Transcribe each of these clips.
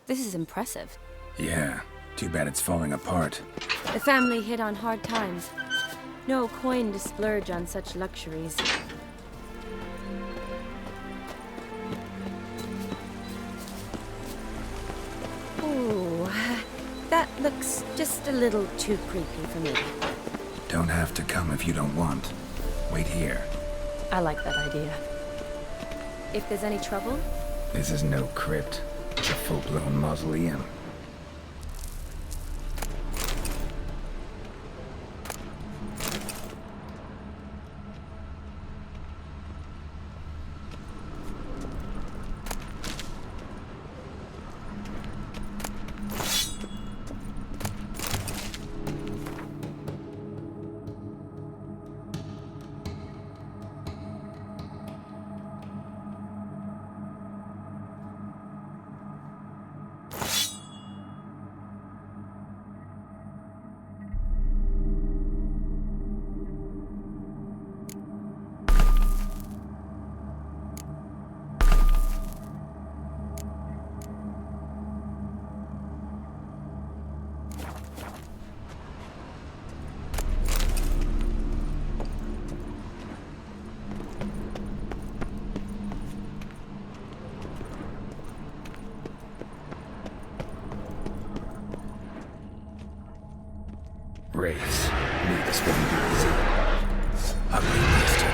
This is impressive. Yeah, too bad it's falling apart. The family hit on hard times. No coin to splurge on such luxuries. Ooh, that looks just a little too creepy for me. Don't have to come if you don't want. Wait here. I like that idea. If there's any trouble? This is no crypt. It's a full-blown mausoleum. Wraiths. Knew this wouldn't be easy. Ugly bastard.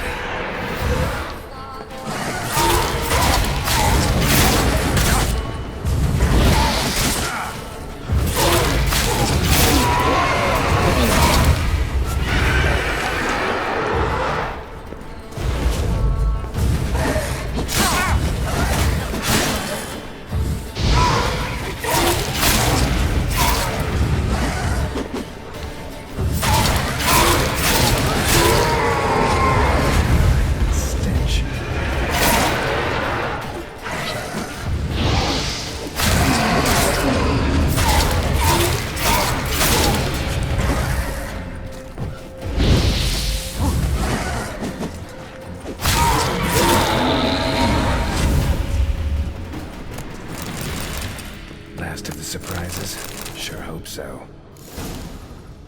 Last of the surprises? Sure hope so.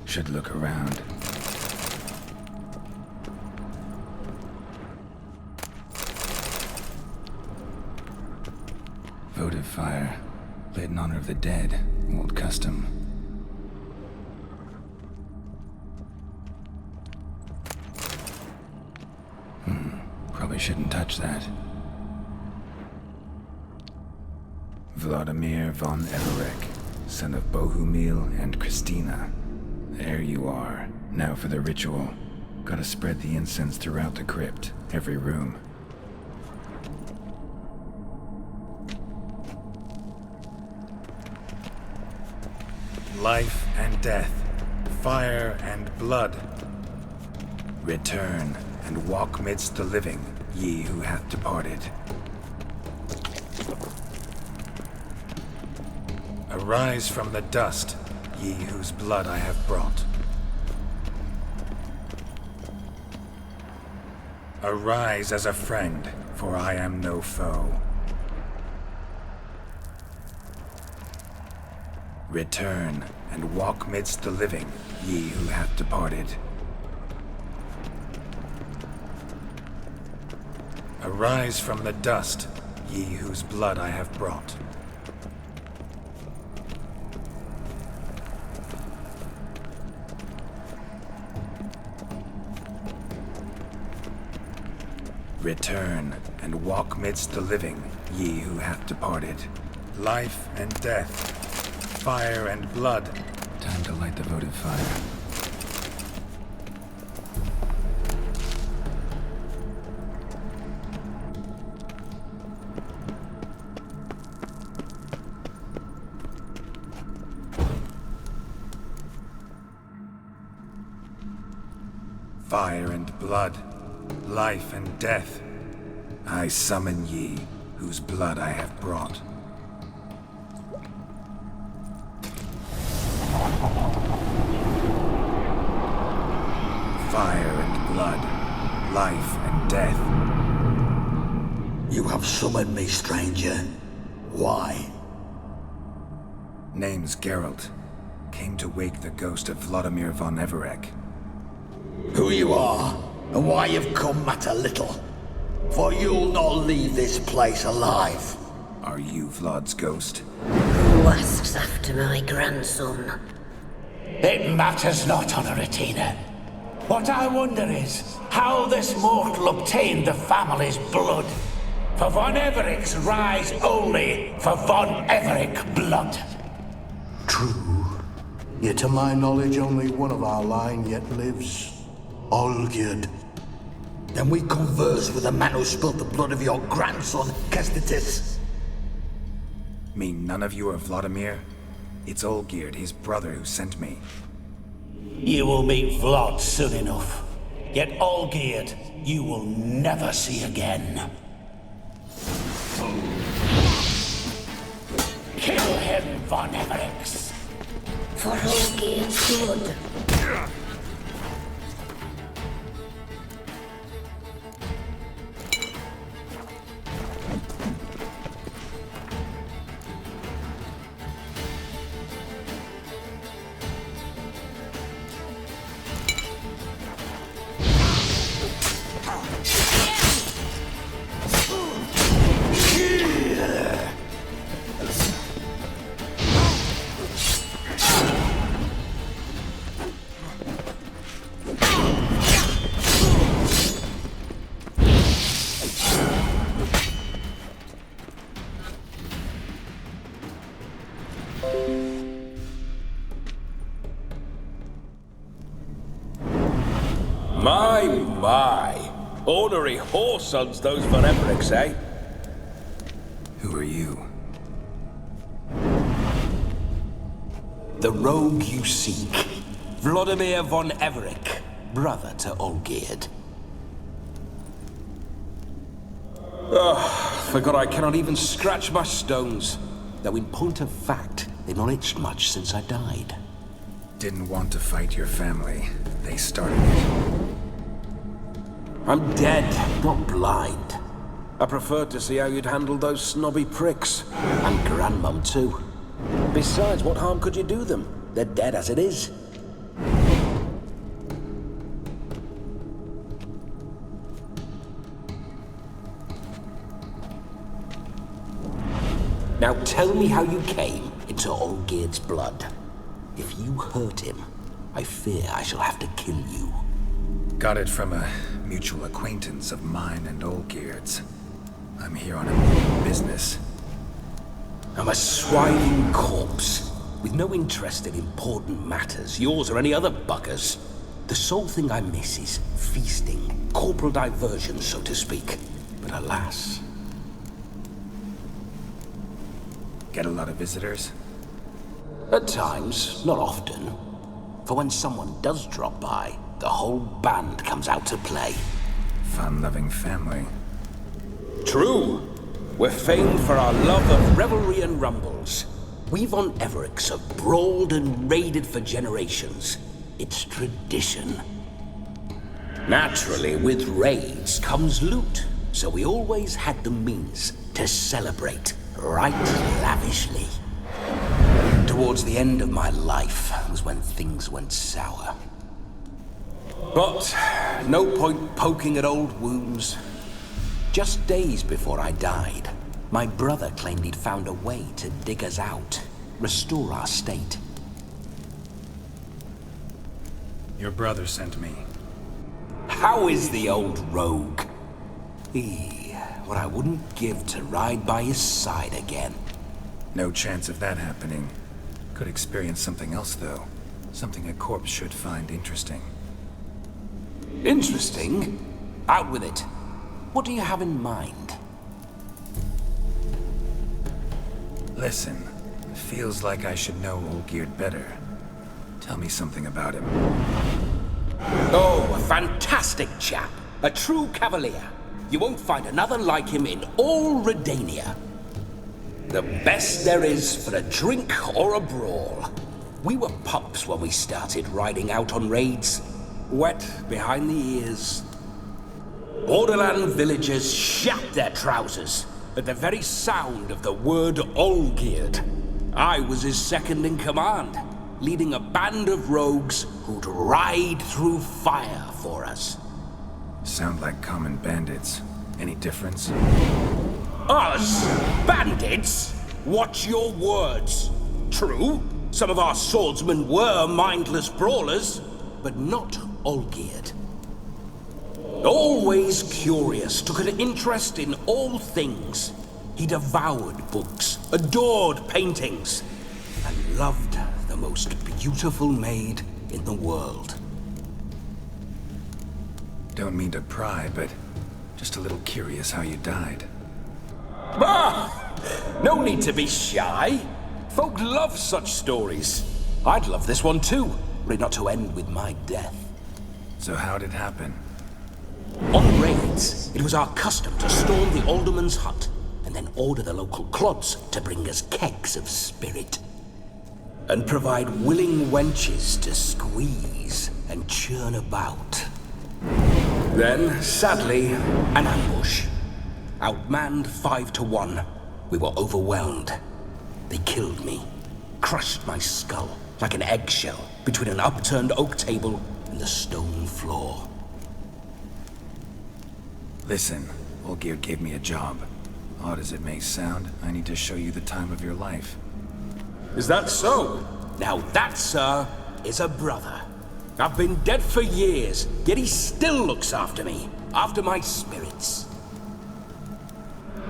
Should look around. Votive fire. Lit in honor of the dead. Old custom. Probably shouldn't touch that. Vlodimir von Everek, son of Bohumil and Christina. There you are. Now for the ritual. Gotta spread the incense throughout the crypt, every room. Life and death, fire and blood. Return and walk midst the living, ye who hath departed. Arise from the dust, ye whose blood I have brought. Arise as a friend, for I am no foe. Return and walk midst the living, ye who hath departed. Arise from the dust, ye whose blood I have brought. Return and walk midst the living, ye who hath departed. Life and death, fire and blood. Time to light the votive fire. Fire and blood, life and death. I summon ye, whose blood I have brought. Fire and blood, life and death. You have summoned me, stranger. Why? Name's Geralt. Came to wake the ghost of Vlodimir von Everec. Who you are, and why you've come matter little. For you'll not leave this place alive. Are you Vlod's ghost? Who asks after my grandson? It matters not, Honoratina. What I wonder is how this mortal obtained the family's blood. For von Everec's rise only for von Everec blood. True. Yet to my knowledge, only one of our line yet lives. Olgierd. Then we converse with the man who spilled the blood of your grandson, Kestitis. Mean none of you are Vlodimir? It's Olgierd, his brother, who sent me. You will meet Vlod soon enough. Yet Olgierd, you will never see again. Kill him, von Everec. For Olgierd's blood. My. Ornery whoresons those von Everecs, eh? Who are you? The rogue you seek. Vlodimir von Everec, brother to Olgierd. Forgot I cannot even scratch my stones. Though in point of fact, they've not itched much since I died. Didn't want to fight your family. They started it. I'm dead, not blind. I preferred to see how you'd handle those snobby pricks. And Grandmum, too. Besides, what harm could you do them? They're dead as it is. Now tell me how you came into Olgierd's blood. If you hurt him, I fear I shall have to kill you. Got it from a mutual acquaintance of mine and Olgierd's. I'm here on a business. I'm a swiving corpse, with no interest in important matters, yours or any other buggers. The sole thing I miss is feasting, corporal diversion, so to speak. But alas... Get a lot of visitors? At times, not often. For when someone does drop by, the whole band comes out to play. Fun-loving family. True. We're famed for our love of revelry and rumbles. We von Everecs have brawled and raided for generations. It's tradition. Naturally, with raids comes loot, so we always had the means to celebrate right lavishly. Towards the end of my life was when things went sour. But no point poking at old wounds. Just days before I died, my brother claimed he'd found a way to dig us out, restore our state. Your brother sent me. How is the old rogue? What I wouldn't give to ride by his side again. No chance of that happening. Could experience something else, though. Something a corpse should find interesting. Interesting? Out with it. What do you have in mind? Listen, feels like I should know Olgierd better. Tell me something about him. Oh, a fantastic chap. A true cavalier. You won't find another like him in all Redania. The best there is for a drink or a brawl. We were pups when we started riding out on raids. Wet behind the ears. Borderland villagers shat their trousers at the very sound of the word Olgierd. I was his second in command, leading a band of rogues who'd ride through fire for us. Sound like common bandits. Any difference? Us? Bandits? Watch your words. True, some of our swordsmen were mindless brawlers, but not all-geared. Always curious, took an interest in all things. He devoured books, adored paintings, and loved the most beautiful maid in the world. Don't mean to pry, but just a little curious how you died. Ah! No need to be shy. Folk love such stories. I'd love this one too, were it not to end with my death. So how'd it happen? On raids, it was our custom to storm the alderman's hut, and then order the local clods to bring us kegs of spirit. And provide willing wenches to squeeze and churn about. Then, sadly, an ambush. Outmanned 5 to 1, we were overwhelmed. They killed me, crushed my skull like an eggshell between an upturned oak table and the stone floor. Listen, Olgierd gave me a job. Odd as it may sound, I need to show you the time of your life. Is that so? Now that, sir, is a brother. I've been dead for years, yet he still looks after me, after my spirits.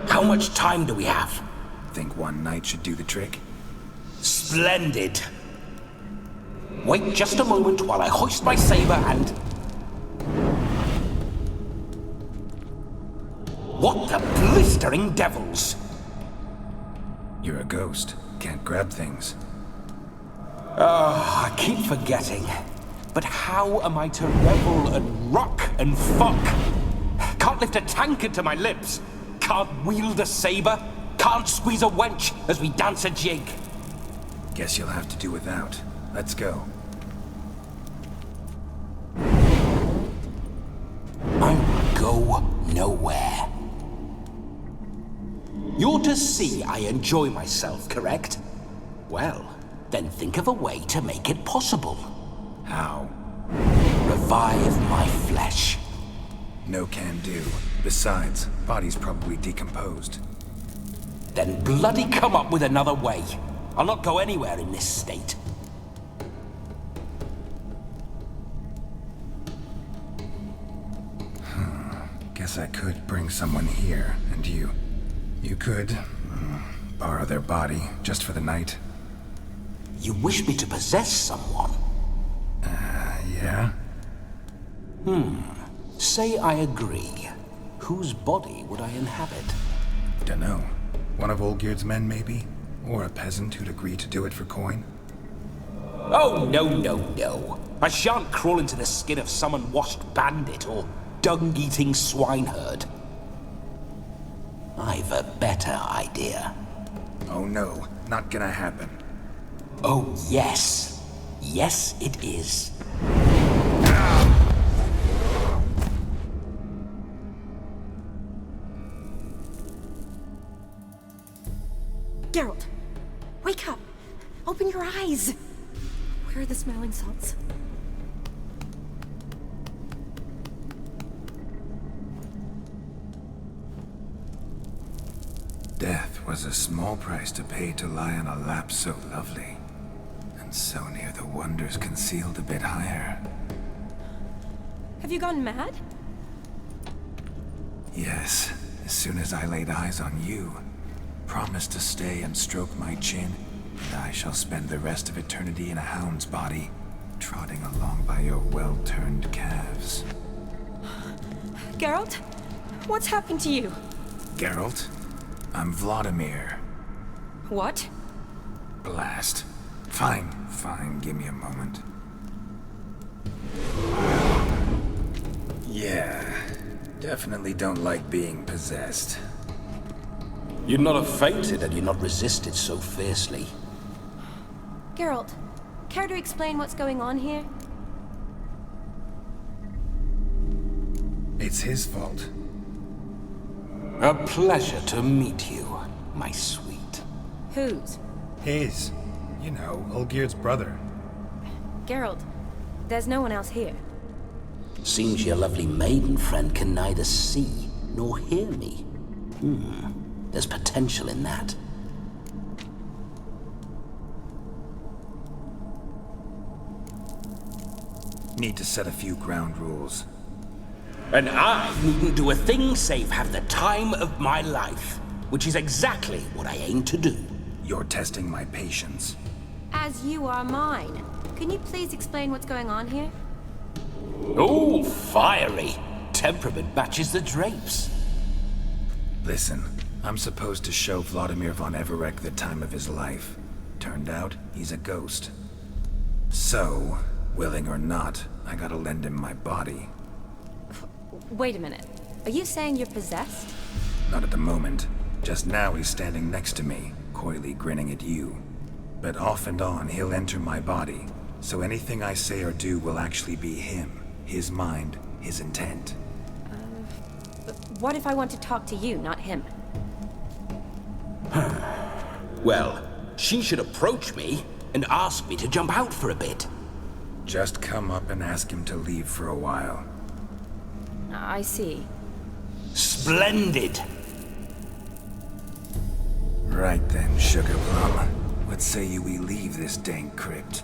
How much time do we have? Think one night should do the trick? Splendid. Wait just a moment while I hoist my saber and... What the blistering devils? You're a ghost. Can't grab things. I keep forgetting. But how am I to revel and rock and fuck? Can't lift a tankard to my lips. Can't wield a saber. Can't squeeze a wench as we dance a jig. Guess you'll have to do without. Let's go. I will go nowhere. You're to see I enjoy myself, correct? Well, then think of a way to make it possible. How? Revive my flesh. No can do. Besides, body's probably decomposed. Then bloody come up with another way. I'll not go anywhere in this state. Guess I could bring someone here, and you could borrow their body just for the night. You wish me to possess someone? Yeah? Say I agree. Whose body would I inhabit? Dunno. One of Olgierd's men, maybe? Or a peasant who'd agree to do it for coin? Oh, no. I shan't crawl into the skin of some unwashed bandit or dung-eating swineherd. I've a better idea. Oh no, not gonna happen. Oh, yes. Yes, it is. Geralt, wake up. Open your eyes. Where are the smelling salts? Death was a small price to pay to lie on a lap so lovely, and so near the wonders concealed a bit higher. Have you gone mad? Yes, as soon as I laid eyes on you, promised to stay and stroke my chin, and I shall spend the rest of eternity in a hound's body, trotting along by your well-turned calves. Geralt? What's happened to you? Geralt? I'm Vlodimir. What? Blast. Fine, give me a moment. Yeah, definitely don't like being possessed. You'd not have fainted had you not resisted so fiercely. Geralt, care to explain what's going on here? It's his fault. A pleasure to meet you, my sweet. Whose? His. You know, Olgerd's brother. Geralt, there's no one else here. Seems your lovely maiden friend can neither see nor hear me. There's potential in that. Need to set a few ground rules. And I needn't do a thing save have the time of my life, which is exactly what I aim to do. You're testing my patience. As you are mine. Can you please explain what's going on here? Oh, fiery. Temperament matches the drapes. Listen, I'm supposed to show Vlodimir von Everec the time of his life. Turned out, he's a ghost. So, willing or not, I gotta lend him my body. Wait a minute. Are you saying you're possessed? Not at the moment. Just now he's standing next to me, coyly grinning at you. But off and on, he'll enter my body. So anything I say or do will actually be him. His mind, his intent. What if I want to talk to you, not him? Well, she should approach me and ask me to jump out for a bit. Just come up and ask him to leave for a while. I see. Splendid! Right then, Sugar Plum. What say you we leave this dank crypt?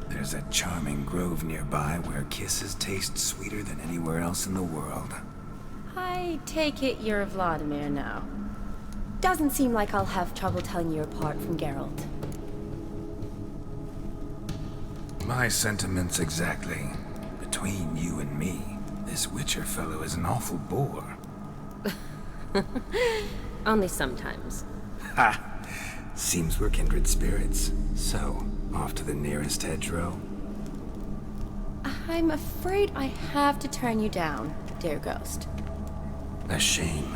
There's a charming grove nearby where kisses taste sweeter than anywhere else in the world. I take it you're Vlodimir now. Doesn't seem like I'll have trouble telling you apart from Geralt. My sentiments exactly. Between you and me, this Witcher fellow is an awful bore. Only sometimes. Ha! Seems we're kindred spirits. So, off to the nearest hedgerow? I'm afraid I have to turn you down, dear ghost. A shame.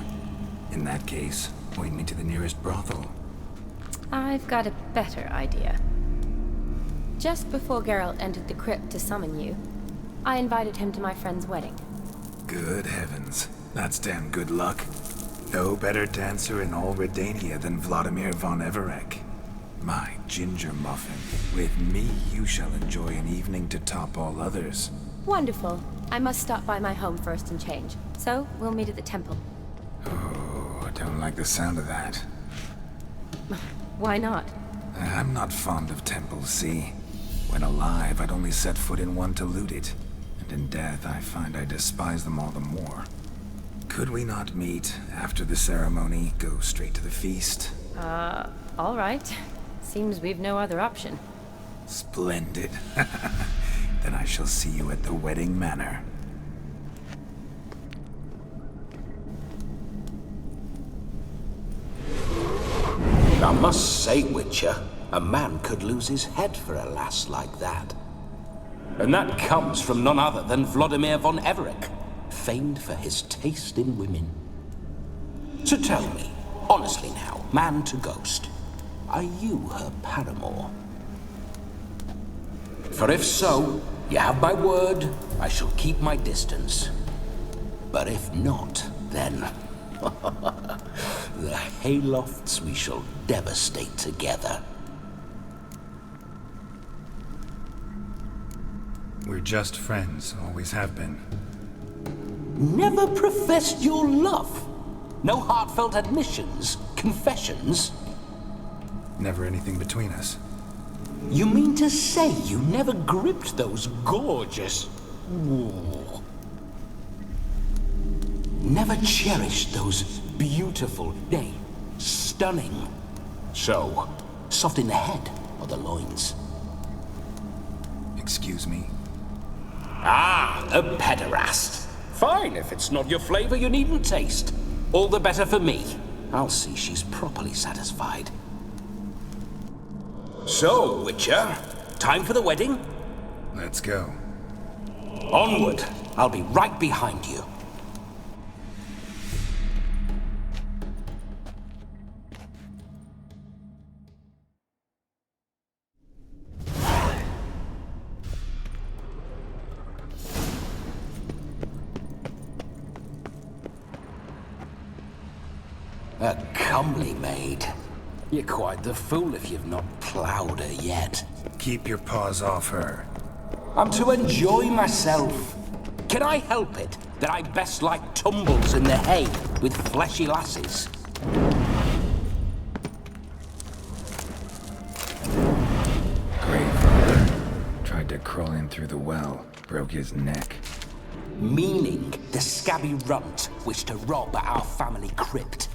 In that case, point me to the nearest brothel. I've got a better idea. Just before Geralt entered the crypt to summon you, I invited him to my friend's wedding. Good heavens. That's damn good luck. No better dancer in all Redania than Vlodimir von Everec. My ginger muffin. With me, you shall enjoy an evening to top all others. Wonderful. I must stop by my home first and change. So, we'll meet at the temple. Oh, I don't like the sound of that. Why not? I'm not fond of temples, see? When alive, I'd only set foot in one to loot it. And in death, I find I despise them all the more. Could we not meet after the ceremony, go straight to the feast? All right. Seems we've no other option. Splendid. Then I shall see you at the wedding manor. I must say, Witcher, a man could lose his head for a lass like that. And that comes from none other than Vlodimir von Everec, famed for his taste in women. So tell me, honestly now, man to ghost, are you her paramour? For if so, you have my word, I shall keep my distance. But if not, then the haylofts we shall devastate together. We're just friends, always have been. Never professed your love? No heartfelt admissions, confessions? Never anything between us. You mean to say you never gripped those gorgeous... Ooh. Never cherished those beautiful, nay, stunning... So, soft in the head or the loins? Excuse me? Ah, a pederast. Fine, if it's not your flavor, you needn't taste. All the better for me. I'll see she's properly satisfied. So, Witcher, time for the wedding? Let's go. Onward. I'll be right behind you. A comely maid. You're quite the fool if you've not ploughed her yet. Keep your paws off her. I'm to enjoy myself. Can I help it that I best like tumbles in the hay with fleshy lasses? Grandfather tried to crawl in through the well, broke his neck. Meaning the scabby runt wished to rob at our family crypt.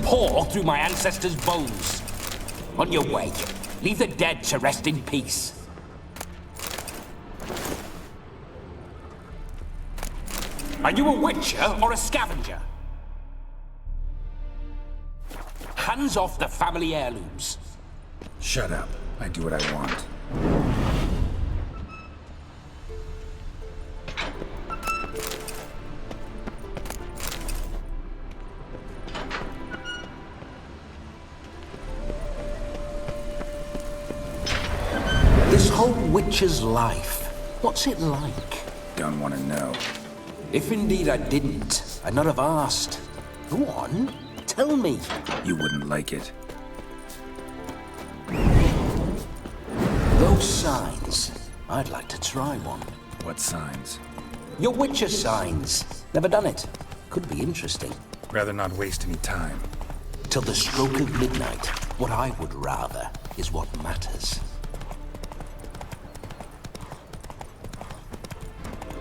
Pour through my ancestors' bones. On your way, leave the dead to rest in peace. Are you a witcher or a scavenger? Hands off the family heirlooms. Shut up. I do what I want. This whole witcher's life, what's it like? Don't want to know. If indeed I didn't, I'd not have asked. Go on, tell me. You wouldn't like it. Those signs, I'd like to try one. What signs? Your witcher signs. Never done it. Could be interesting. Rather not waste any time. Till the stroke of midnight, what I would rather is what matters.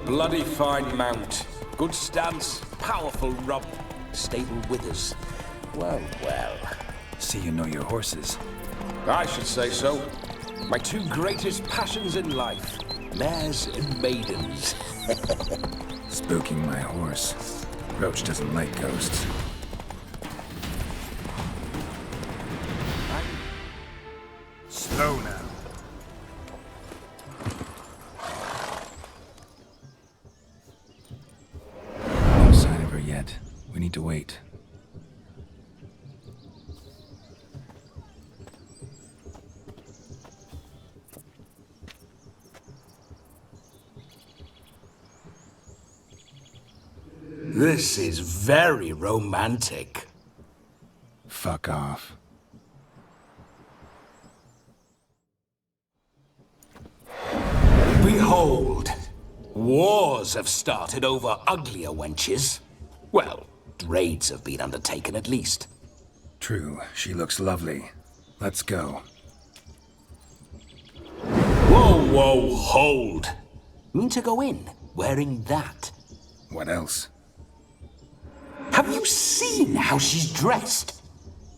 Bloody fine mount. Good stance, powerful rump. Stable withers. Well, well. See you know your horses. I should say so. My two greatest passions in life. Mares and maidens. Spooking my horse. Roach doesn't like ghosts. Slow now. No sign of her yet. We need to wait. This is very romantic. Fuck off. Behold, wars have started over uglier wenches. Well, raids have been undertaken at least. True, she looks lovely. Let's go. Whoa, hold! Mean to go in wearing that? What else? Have you seen how she's dressed?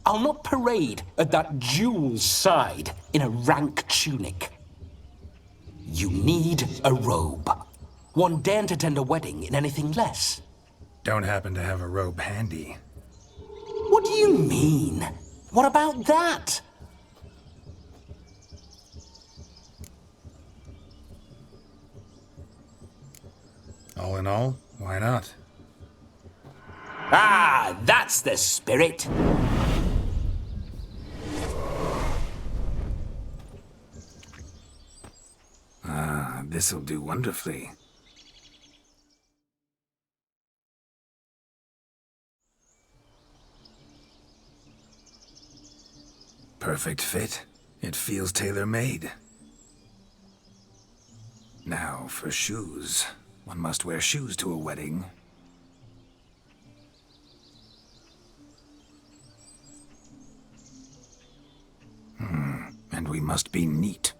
I'll not parade at that jewel's side in a rank tunic. You need a robe. One daren't attend a wedding in anything less. Don't happen to have a robe handy. What do you mean? What about that? All in all, why not? Ah, that's the spirit. This'll do wonderfully. Perfect fit. It feels tailor-made. Now, for shoes. One must wear shoes to a wedding. And we must be neat.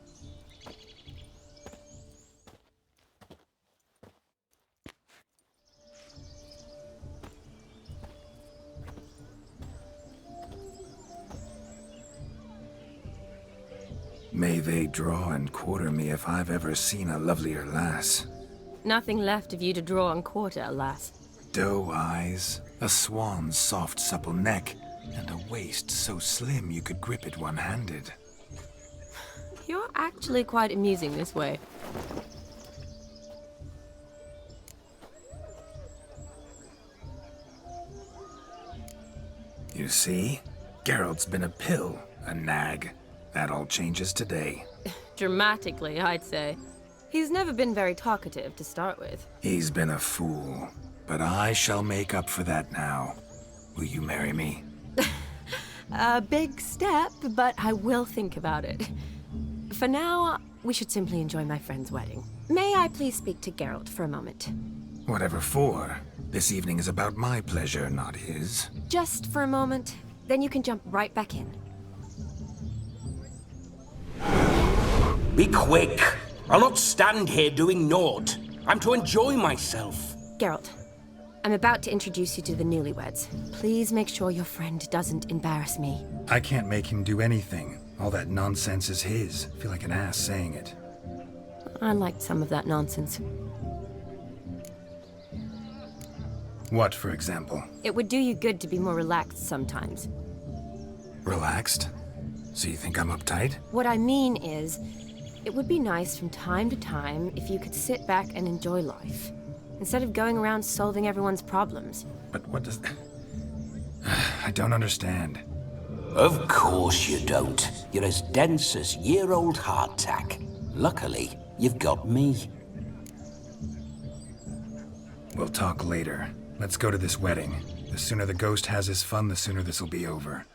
May they draw and quarter me if I've ever seen a lovelier lass. Nothing left of you to draw and quarter, alas. Doe eyes, a swan's soft supple neck, and a waist so slim you could grip it one-handed. You're actually quite amusing this way. You see? Geralt's been a pill, a nag. That all changes today. Dramatically, I'd say. He's never been very talkative to start with. He's been a fool, but I shall make up for that now. Will you marry me? A big step, but I will think about it. For now, we should simply enjoy my friend's wedding. May I please speak to Geralt for a moment? Whatever for. This evening is about my pleasure, not his. Just for a moment, then you can jump right back in. Be quick. I'll not stand here doing naught. I'm to enjoy myself. Geralt, I'm about to introduce you to the newlyweds. Please make sure your friend doesn't embarrass me. I can't make him do anything. All that nonsense is his. I feel like an ass saying it. I liked some of that nonsense. What, for example? It would do you good to be more relaxed sometimes. Relaxed? So you think I'm uptight? What I mean is, it would be nice from time to time if you could sit back and enjoy life, instead of going around solving everyone's problems. But what does... I don't understand. Of course you don't. You're as dense as year-old hardtack. Luckily, you've got me. We'll talk later. Let's go to this wedding. The sooner the ghost has his fun, the sooner this'll be over.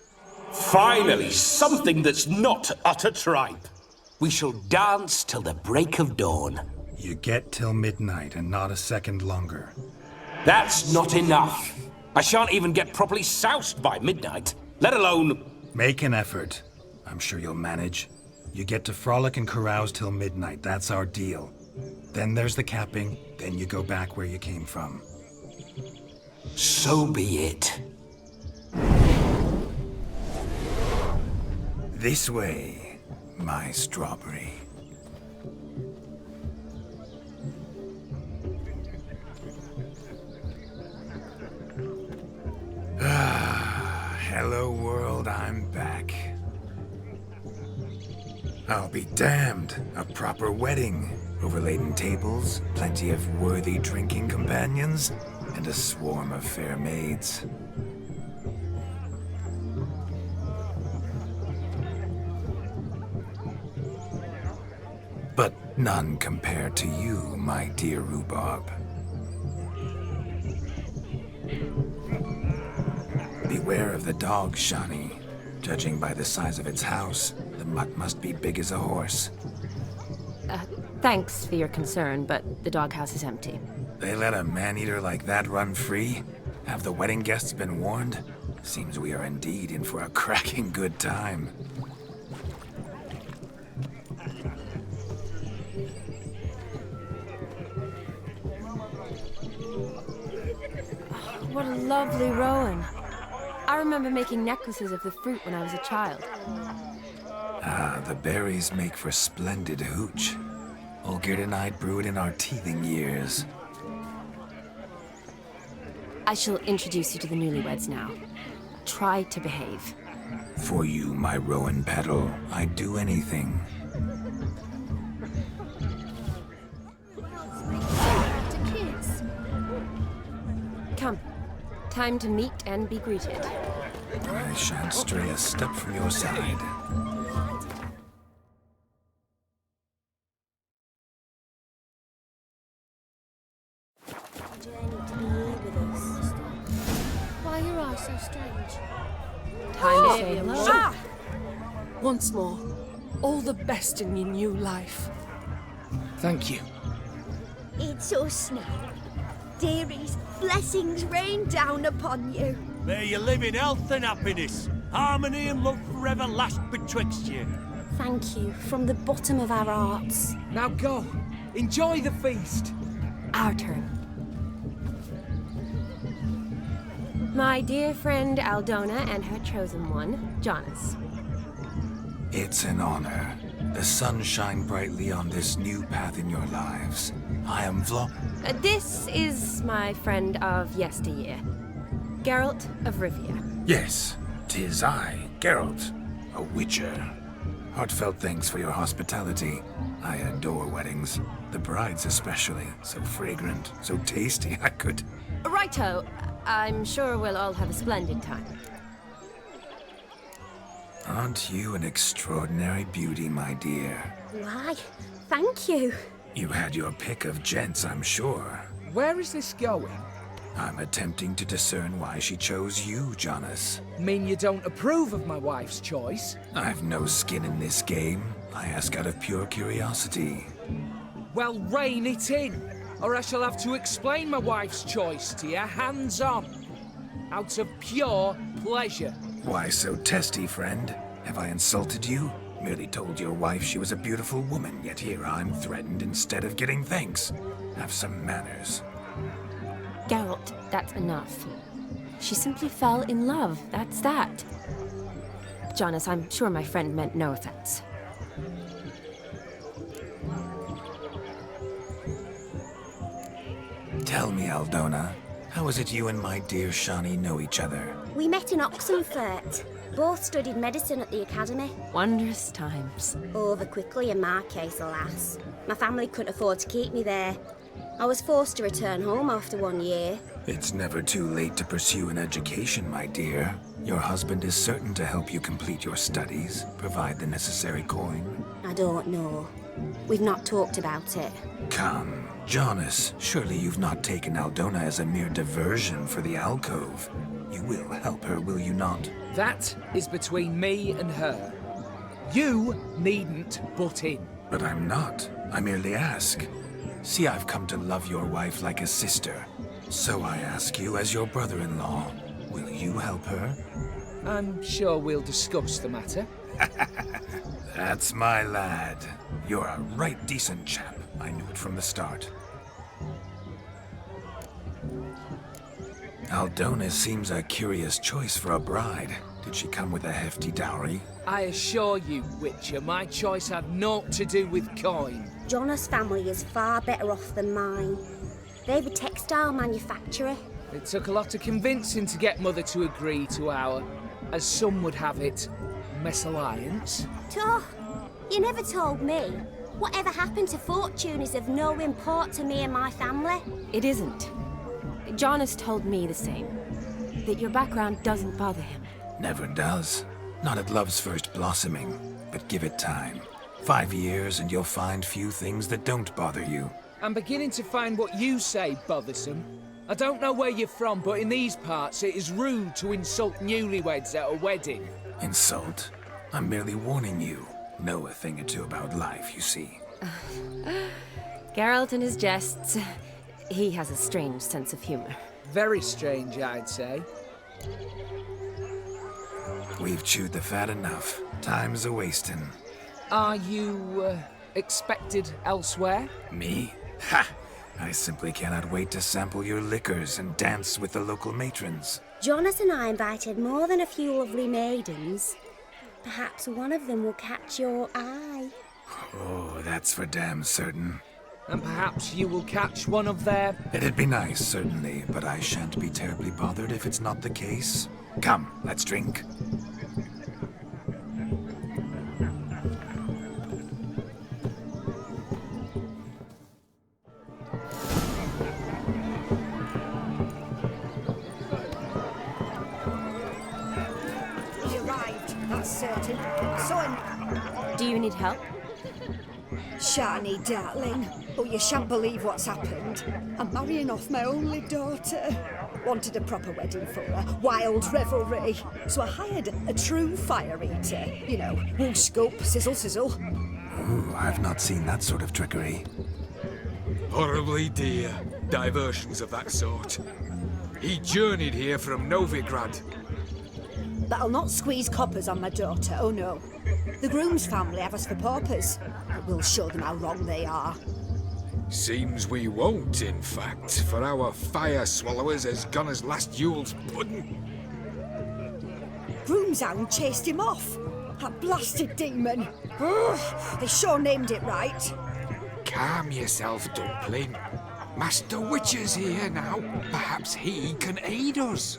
Finally, something that's not utter tripe. We shall dance till the break of dawn. You get till midnight and not a second longer. That's not enough. I shan't even get properly soused by midnight, let alone... Make an effort. I'm sure you'll manage. You get to frolic and carouse till midnight. That's our deal. Then there's the capping, then you go back where you came from. So be it. This way, my strawberry. Hello world, I'm back. I'll be damned. A proper wedding. Overladen tables, plenty of worthy drinking companions, and a swarm of fair maids. But none compared to you, my dear rhubarb. Beware of the dog, Shani. Judging by the size of its house, the mutt must be big as a horse. Thanks for your concern, but the doghouse is empty. They let a man-eater like that run free? Have the wedding guests been warned? Seems we are indeed in for a cracking good time. what a lovely rowan. I remember making necklaces of the fruit when I was a child. Ah, the berries make for splendid hooch. Olgerd and I brewed in our teething years. I shall introduce you to the newlyweds now. Try to behave. For you, my rowan petal, I'd do anything. Come. Time to meet and be greeted. I shan't stray a step from your side. Why are your eyes so strange? Time to say hello. Ah! Once more, all the best in your new life. Thank you. It's us now. Dearies, blessings rain down upon you. May you live in health and happiness. Harmony and love forever last betwixt you. Thank you from the bottom of our hearts. Now go. Enjoy the feast. Our turn. My dear friend Aldona and her chosen one, Jonas. It's an honor. The sun shine brightly on this new path in your lives. I am This is my friend of yesteryear, Geralt of Rivia. Yes, 'tis I, Geralt, a witcher. Heartfelt thanks for your hospitality. I adore weddings. The brides especially. So fragrant, so tasty, I could... Righto. I'm sure we'll all have a splendid time. Aren't you an extraordinary beauty, my dear? Why, thank you. You had your pick of gents, I'm sure. Where is this going? I'm attempting to discern why she chose you, Jonas. Mean you don't approve of my wife's choice? I've no skin in this game. I ask out of pure curiosity. Well, rein it in, or I shall have to explain my wife's choice to you hands-on. Out of pure pleasure. Why so testy, friend? Have I insulted you? Merely told your wife she was a beautiful woman, yet here I'm threatened instead of getting thanks. Have some manners. Geralt, that's enough. She simply fell in love, that's that. Jonas, I'm sure my friend meant no offense. Tell me, Aldona, how is it you and my dear Shani know each other? We met in Oxenfurt. Both studied medicine at the academy. Wondrous times. Over quickly in my case, alas. My family couldn't afford to keep me there. I was forced to return home after 1 year. It's never too late to pursue an education, my dear. Your husband is certain to help you complete your studies, provide the necessary coin. I don't know. We've not talked about it. Come, Jonas, surely you've not taken Aldona as a mere diversion for the alcove. You will help her, will you not? That is between me and her. You needn't butt in. But I'm not. I merely ask. See, I've come to love your wife like a sister. So I ask you as your brother-in-law, will you help her? I'm sure we'll discuss the matter. That's my lad. You're a right decent chap. I knew it from the start. Aldona seems a curious choice for a bride. Did she come with a hefty dowry? I assure you, Witcher, my choice had naught to do with coin. Jonas' family is far better off than mine. They've a textile manufactory. It took a lot of convincing to get Mother to agree to our, as some would have it, mesalliance. Toh, you never told me. Whatever happened to fortune is of no import to me and my family. It isn't. Jonas told me the same. That your background doesn't bother him. Never does. Not at love's first blossoming. But give it time. 5 years and you'll find few things that don't bother you. I'm beginning to find what you say bothersome. I don't know where you're from, but in these parts it is rude to insult newlyweds at a wedding. Insult? I'm merely warning you. Know a thing or two about life, you see. Geralt and his jests. He has a strange sense of humor. Very strange, I'd say. We've chewed the fat enough. Time's a-wasting. Are you, expected elsewhere? Me? Ha! I simply cannot wait to sample your liquors and dance with the local matrons. Jonas and I invited more than a few lovely maidens. Perhaps one of them will catch your eye. Oh, that's for damn certain. And perhaps you will catch one of their... It'd be nice, certainly, but I shan't be terribly bothered if it's not the case. Come, let's drink. He arrived, that's certain. I saw him. Do you need help? Shani, darling. Oh, you shan't believe what's happened. I'm marrying off my only daughter. Wanted a proper wedding for her, wild revelry. So I hired a true fire eater. You know, whoosh scope, sizzle sizzle. Ooh, I've not seen that sort of trickery. Horribly dear diversions of that sort. He journeyed here from Novigrad. But I'll not squeeze coppers on my daughter, oh no. The groom's family have us for paupers, but we'll show them how wrong they are. Seems we won't, in fact, for our fire swallowers has gone as last Yule's pudding. Groom's hound chased him off. That blasted demon. Ugh, they sure named it right. Calm yourself, Dumpling. Master Witcher's here now. Perhaps he can aid us.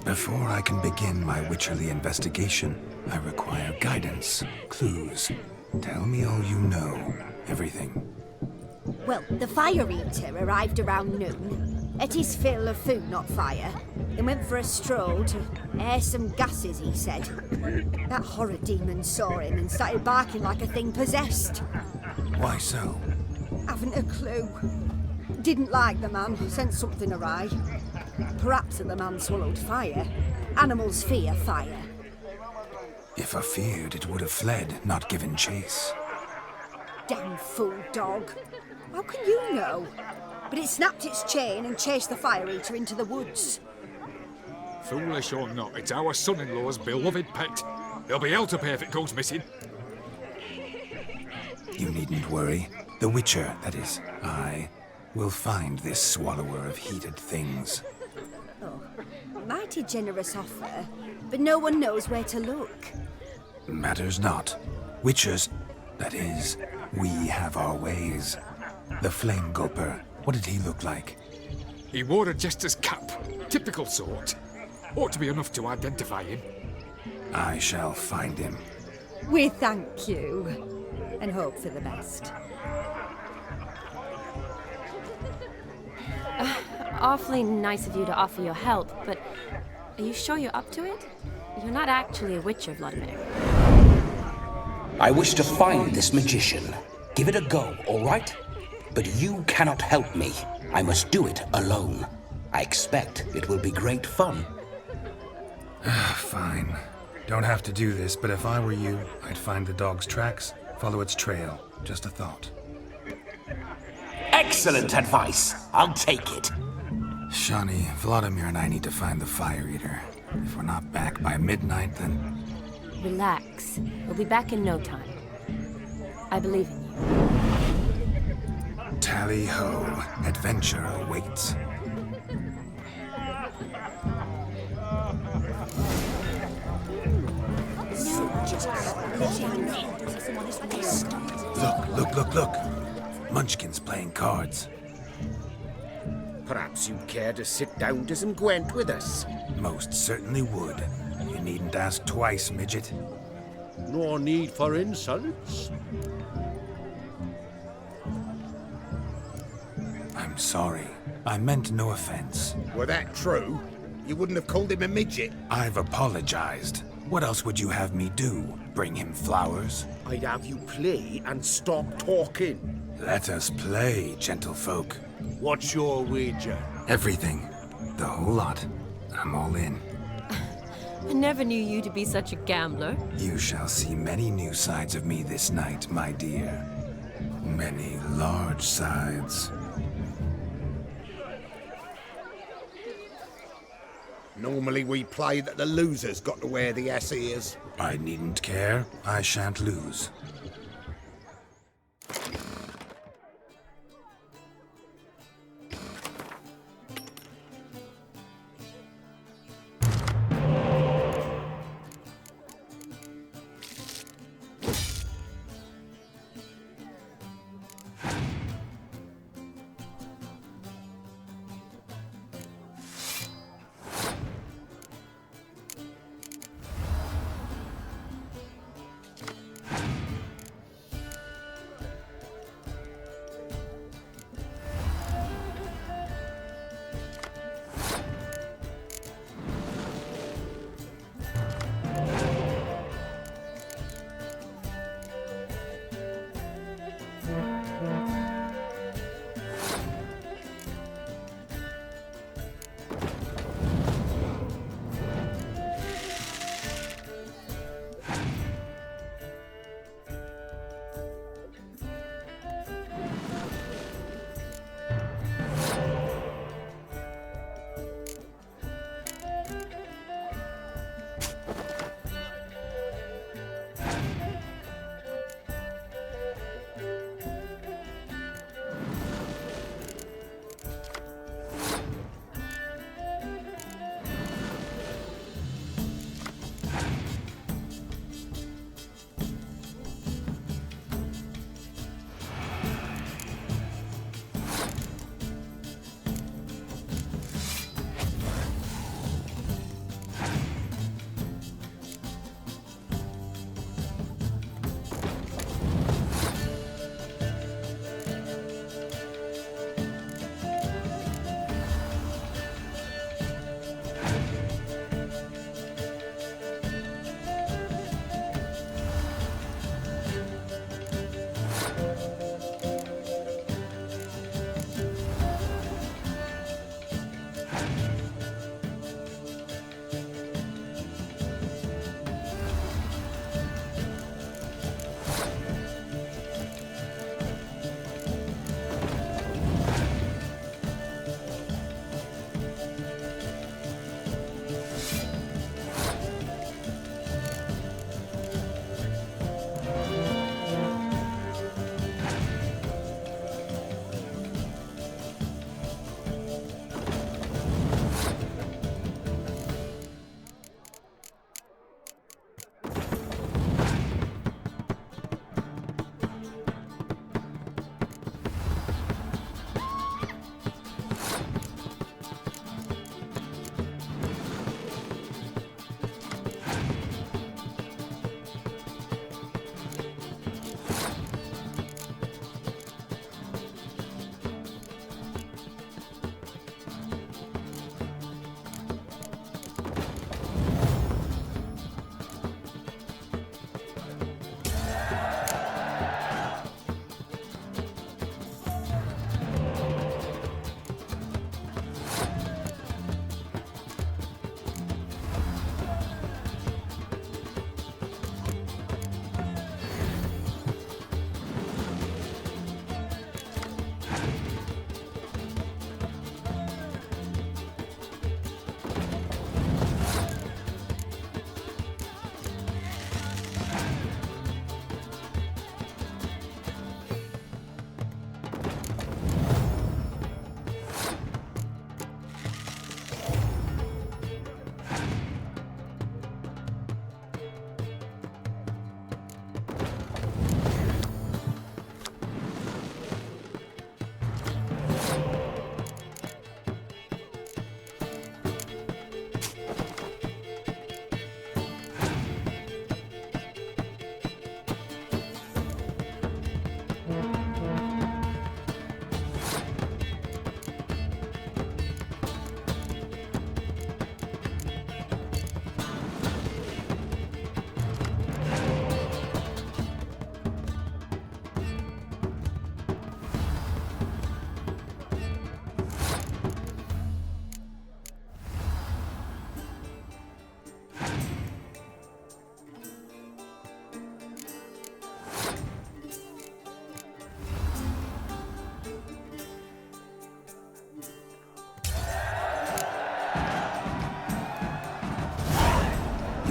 Before I can begin my witcherly investigation, I require guidance, clues. Tell me all you know. Everything. Well, the fire eater arrived around noon. Ate his fill of food, not fire. Then went for a stroll to air some gases, he said. That horror demon saw him and started barking like a thing possessed. Why so? Haven't a clue. Didn't like the man, sent something awry. Perhaps the man swallowed fire. Animals fear fire. If I feared, it would have fled, not given chase. Damn fool dog. How can you know? But it snapped its chain and chased the fire eater into the woods. Foolish or not, it's our son-in-law's beloved pet. There'll be hell to pay if it goes missing. You needn't worry. The Witcher, that is, I, will find this swallower of heated things. Oh, mighty generous offer, but no one knows where to look. Matters not. Witchers, that is, we have our ways. The Flame Gulper, what did he look like? He wore a jester's cap, typical sort. Ought to be enough to identify him. I shall find him. We thank you, and hope for the best. Awfully nice of you to offer your help, but are you sure you're up to it? You're not actually a witcher, Vlodimir. I wish to find this magician. Give it a go, all right? But you cannot help me. I must do it alone. I expect it will be great fun. Fine. Don't have to do this, but if I were you, I'd find the dog's tracks, follow its trail. Just a thought. Excellent advice. I'll take it. Shani, Vlodimir and I need to find the fire eater. If we're not back by midnight, then... Relax. We'll be back in no time. I believe in you. Tally-ho. Adventure awaits. Look. Munchkin's playing cards. Perhaps you'd care to sit down to some Gwent with us? Most certainly would. You needn't ask twice, midget. No need for insults. I'm sorry. I meant no offense. Were that true, you wouldn't have called him a midget. I've apologized. What else would you have me do? Bring him flowers? I'd have you play and stop talking. Let us play, gentlefolk. What's your wager? Everything. The whole lot. I'm all in. I never knew you to be such a gambler. You shall see many new sides of me this night, my dear. Many large sides. Normally we play that the loser's got to wear the ass ears. I needn't care. I shan't lose.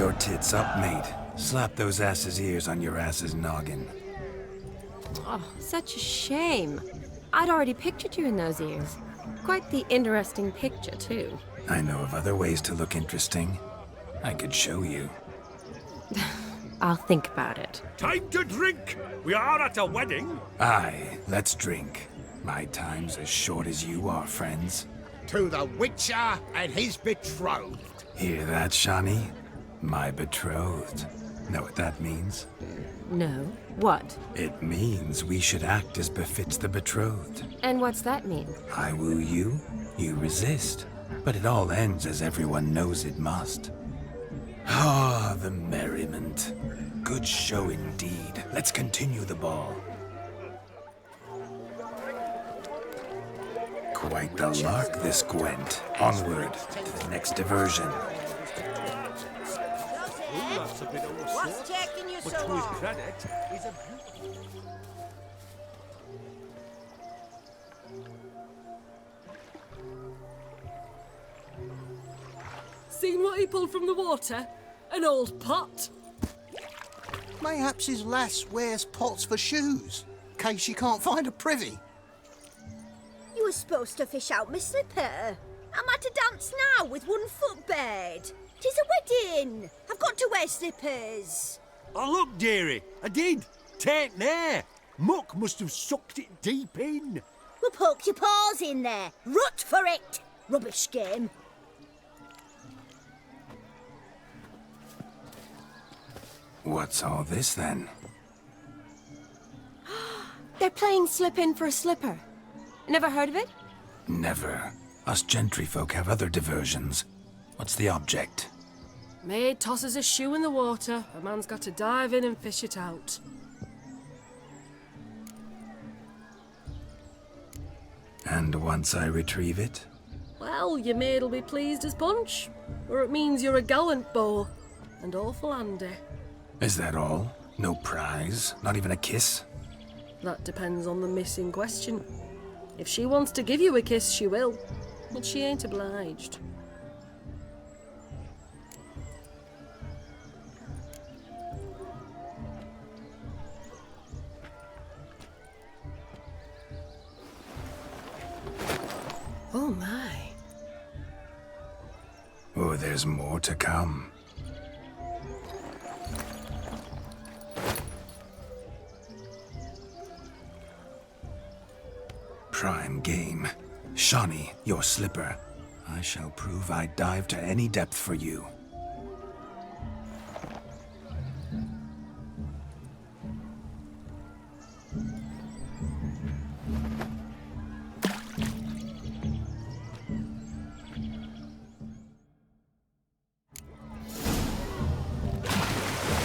your tits up, mate. Slap those asses' ears on your ass's noggin. Oh, such a shame. I'd already pictured you in those ears. Quite the interesting picture, too. I know of other ways to look interesting. I could show you. I'll think about it. Time to drink! We are at a wedding. Aye, let's drink. My time's as short as you are, friends. To the Witcher and his betrothed. Hear that, Shani? My betrothed. Know what that means? No. What? It means we should act as befits the betrothed. And what's that mean? I woo you, you resist. But it all ends as everyone knows it must. Ah, the merriment. Good show indeed. Let's continue the ball. Quite the lark, this Gwent. Onward to the next diversion. What's taking you so long? Credit is a... Seen what he pulled from the water? An old pot? Mayhaps his lass wears pots for shoes, case she can't find a privy. You were supposed to fish out my slipper. I'm at a dance now with 1 foot bared. 'Tis a wedding. I've got to wear slippers. Oh, look, dearie, I did. Take there. Muck must have sucked it deep in. Well, poke your paws in there. Rut for it. Rubbish game. What's all this then? They're playing slip in for a slipper. Never heard of it? Never. Us gentry folk have other diversions. What's the object? Maid tosses a shoe in the water. A man's got to dive in and fish it out. And once I retrieve it? Well, your maid'll be pleased as punch. Or it means you're a gallant beau. And awful handy. Is that all? No prize? Not even a kiss? That depends on the miss in question. If she wants to give you a kiss, she will. But she ain't obliged. Oh my. Oh, there's more to come. Prime game. Shawnee, your slipper. I shall prove I'd dive to any depth for you.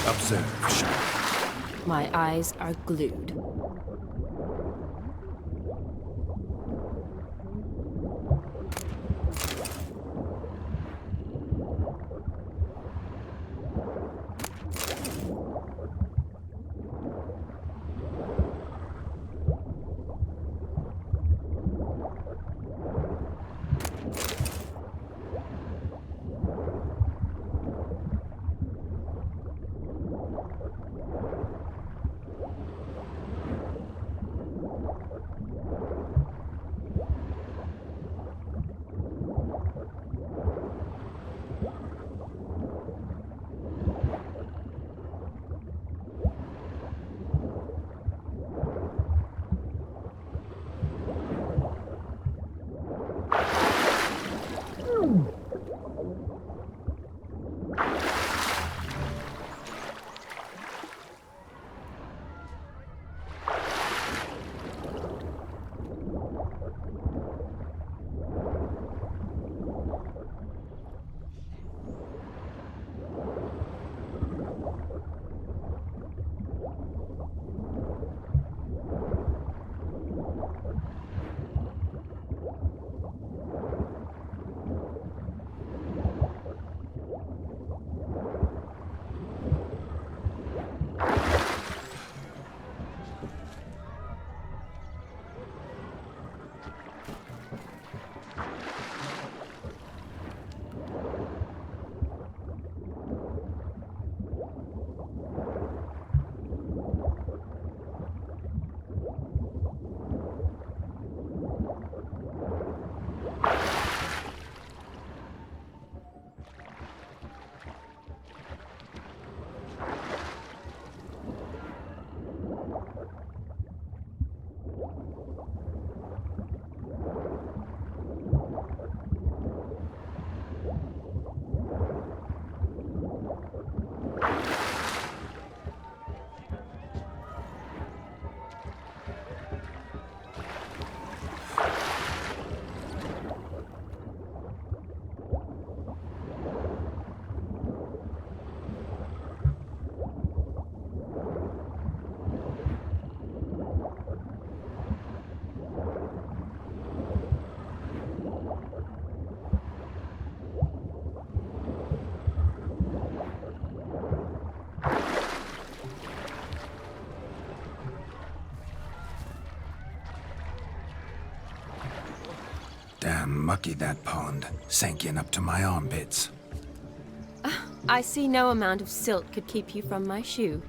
Observe, Shawnee. My eyes are glued. Damn mucky, that pond. Sank in up to my armpits. I see no amount of silt could keep you from my shoe.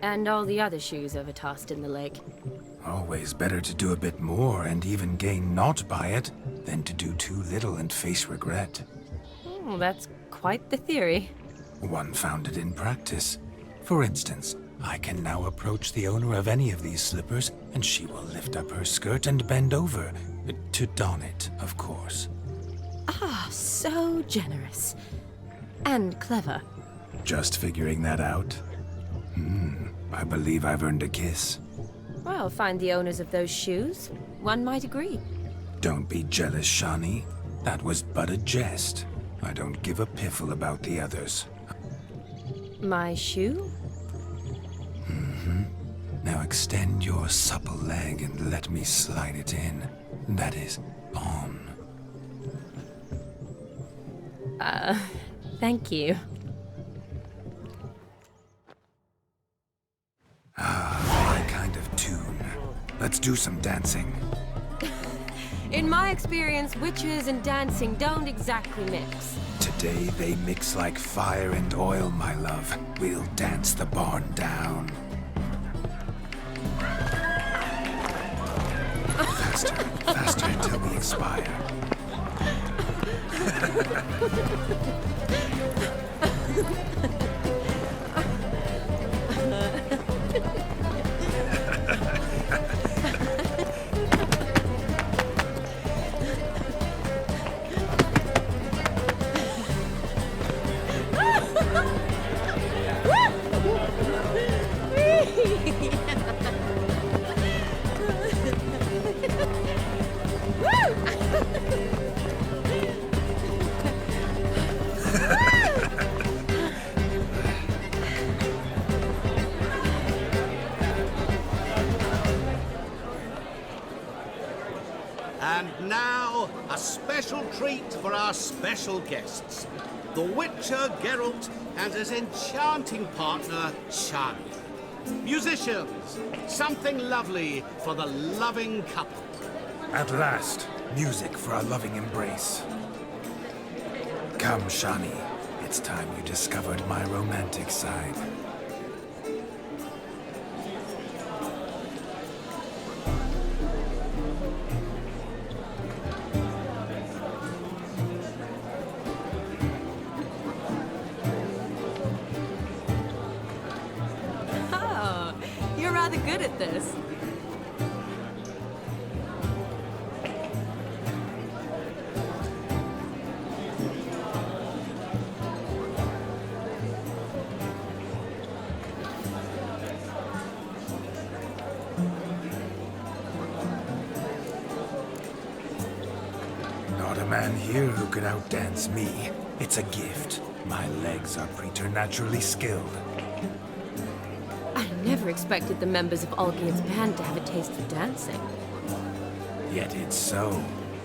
And all the other shoes ever tossed in the lake. Always better to do a bit more and even gain naught by it than to do too little and face regret. Oh, that's quite the theory. One founded in practice. For instance, I can now approach the owner of any of these slippers, and she will lift up her skirt and bend over. To don it, of course. Ah, so generous. And clever. Just figuring that out? I believe I've earned a kiss. Well, find the owners of those shoes. One might agree. Don't be jealous, Shani. That was but a jest. I don't give a piffle about the others. My shoe? Now extend your supple leg and let me slide it in. That is, on. Thank you. My kind of tune. Let's do some dancing. In my experience, witches and dancing don't exactly mix. Today they mix like fire and oil, my love. We'll dance the barn down. Faster, faster till we expire. And now, a special treat for our special guests. The Witcher Geralt and his enchanting partner, Shani. Musicians, something lovely for the loving couple. At last, music for a loving embrace. Come, Shani. It's time you discovered my romantic side. Oh, you're rather good at this. Not a man here who could outdance me. It's a gift. My legs are preternaturally skilled. I never expected the members of Olgierd's band to have a taste for dancing. Yet it's so.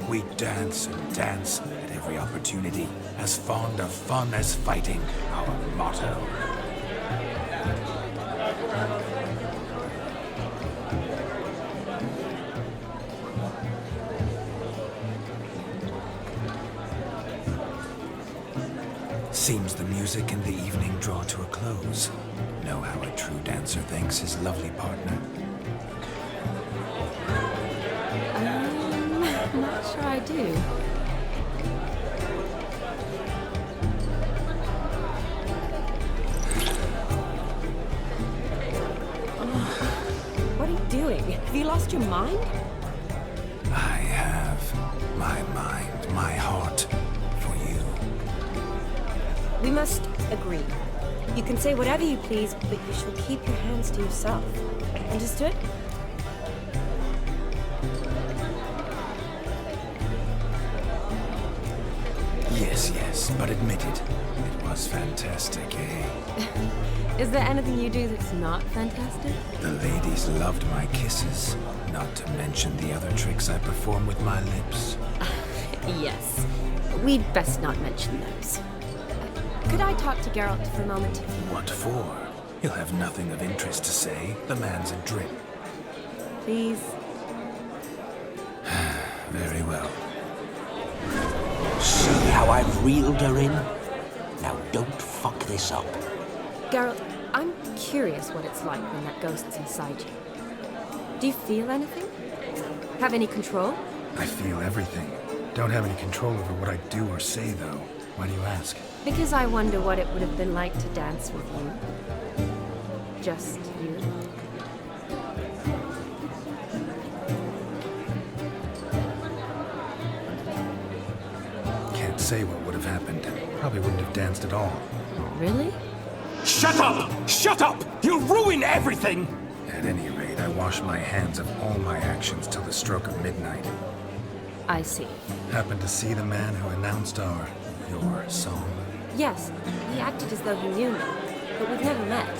We dance and dance at every opportunity, as fond of fun as fighting, our motto. Seems the music and the evening draw to a close. Know how a true dancer thanks his lovely partner? Not sure I do. What are you doing? Have you lost your mind? I have my mind, my heart for you. We must agree. You can say whatever you please, but you shall keep your hands to yourself. Understood? Yes, but admit it. It was fantastic, eh? Is there anything you do that's not fantastic? The ladies loved my kisses, not to mention the other tricks I perform with my lips. Yes. We'd best not mention those. Could I talk to Geralt for a moment? What for? He'll have nothing of interest to say. The man's a drip. Please? Very well. I've reeled her in. Now don't fuck this up. Geralt, I'm curious what it's like when that ghost's inside you. Do you feel anything? Have any control? I feel everything. Don't have any control over what I do or say, though. Why do you ask? Because I wonder what it would have been like to dance with you. Just you. Can't say what would have happened. Probably wouldn't have danced at all. Really? Shut up! Shut up! You'll ruin everything! At any rate, I wash my hands of all my actions till the stroke of midnight. I see. Happened to see the man who announced your song? Yes, he acted as though he knew me, but we've never met.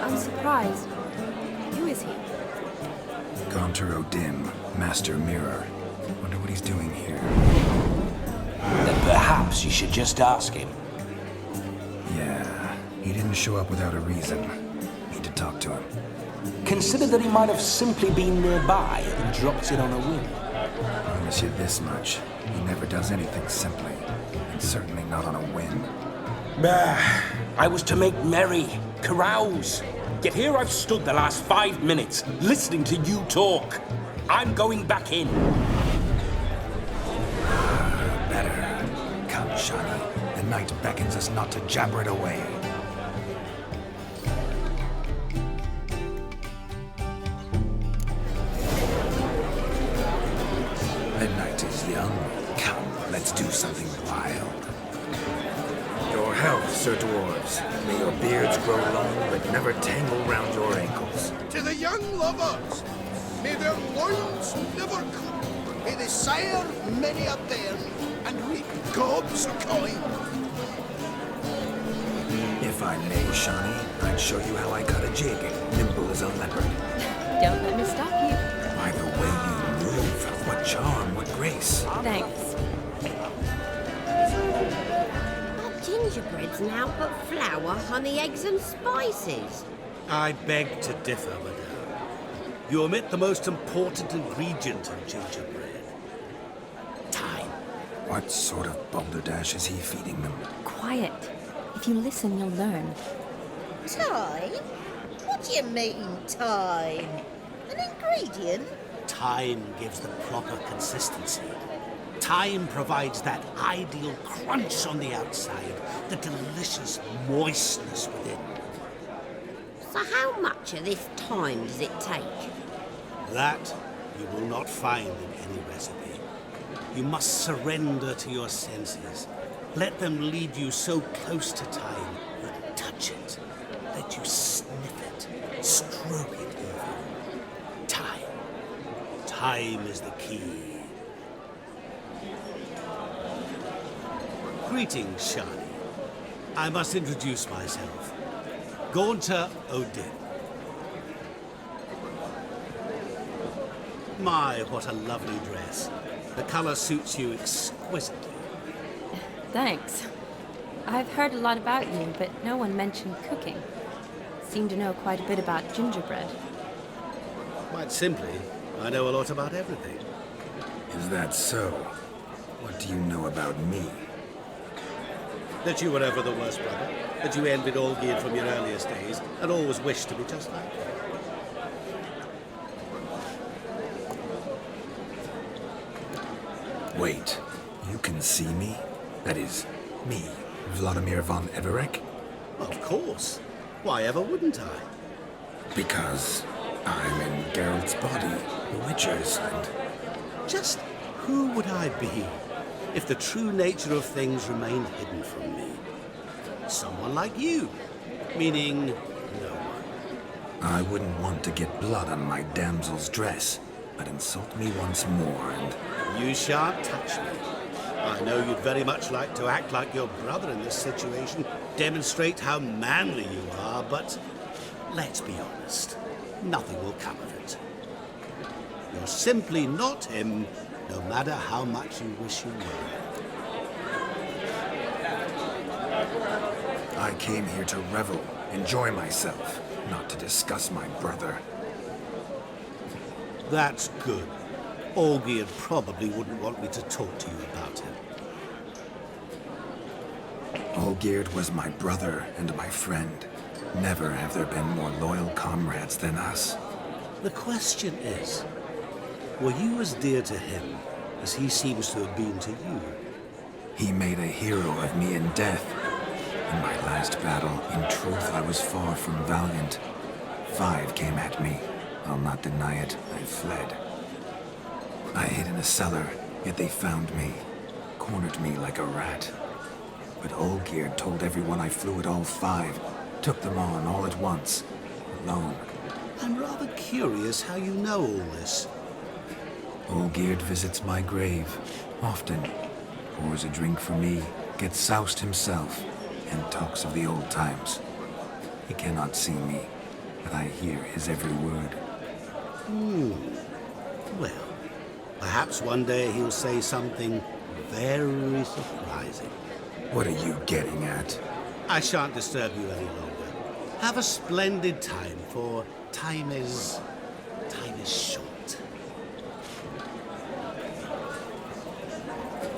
I'm surprised. Who is he? Gaunter O'Dim, Master Mirror. Wonder what he's doing here. Then perhaps you should just ask him. Yeah, he didn't show up without a reason. Need to talk to him. Consider that he might have simply been nearby and dropped in on a whim. Promise you this much. He never does anything simply. And certainly not on a whim. I was to make merry, carouse. Yet here I've stood the last 5 minutes, listening to you talk. I'm going back in. Better. Come, Shani. The night beckons us not to jabber it away. Midnight is young. Come, let's do something wild. Your health, Sir Dwarves. May your beards grow long, but never tangle round your ankles. To the young lovers, may their loins never cool. May they sire many a bairn and reap gobs of coin. If I may, Shani, I'd show you how I cut a jig, nimble as a leopard. Don't let me stop you. By the way you move, what charm, what grace. Thanks. Gingerbread's now but flour, honey, eggs and spices. I beg to differ, madame. You omit the most important ingredient in gingerbread. Time. What sort of balderdash is he feeding them? Quiet. If you listen, you'll learn. Time? What do you mean, time? An ingredient? Time gives the proper consistency. Time provides that ideal crunch on the outside, the delicious moistness within. So how much of this time does it take? That you will not find in any recipe. You must surrender to your senses. Let them lead you so close to time, you touch it. Let you sniff it, stroke it even. Time. Time is the key. Greetings, Shani. I must introduce myself. Gaunter O'Dim. My, what a lovely dress. The color suits you exquisitely. Thanks. I've heard a lot about you, but no one mentioned cooking. Seem to know quite a bit about gingerbread. Quite simply, I know a lot about everything. Is that so? What do you know about me? That you were ever the worst brother, that you envied Olgierd from your earliest days, and always wished to be just like him. Wait, you can see me? That is, me, Vlodimir von Everec? Of course. Why ever wouldn't I? Because I'm in Geralt's body, the Witcher's, and... Just who would I be if the true nature of things remained hidden from me? Someone like you, meaning no one. I wouldn't want to get blood on my damsel's dress, but insult me once more and... You shan't touch me. I know you'd very much like to act like your brother in this situation, demonstrate how manly you are, but let's be honest, nothing will come of it. You're simply not him, no matter how much you wish you were. I came here to revel, enjoy myself, not to discuss my brother. That's good. Olgierd probably wouldn't want me to talk to you about him. Olgierd was my brother and my friend. Never have there been more loyal comrades than us. The question is, were you as dear to him as he seems to have been to you? He made a hero of me in death. In my last battle, in truth, I was far from valiant. 5 came at me. I'll not deny it, I fled. I hid in a cellar, yet they found me. Cornered me like a rat. But Olgierd told everyone I flew at all 5. Took them on all at once. Alone. I'm rather curious how you know all this. Olgierd visits my grave. Often. Pours a drink for me. Gets soused himself. And talks of the old times. He cannot see me, but I hear his every word. Well, perhaps one day he'll say something very surprising. What are you getting at? I shan't disturb you any longer. Have a splendid time, for time is short.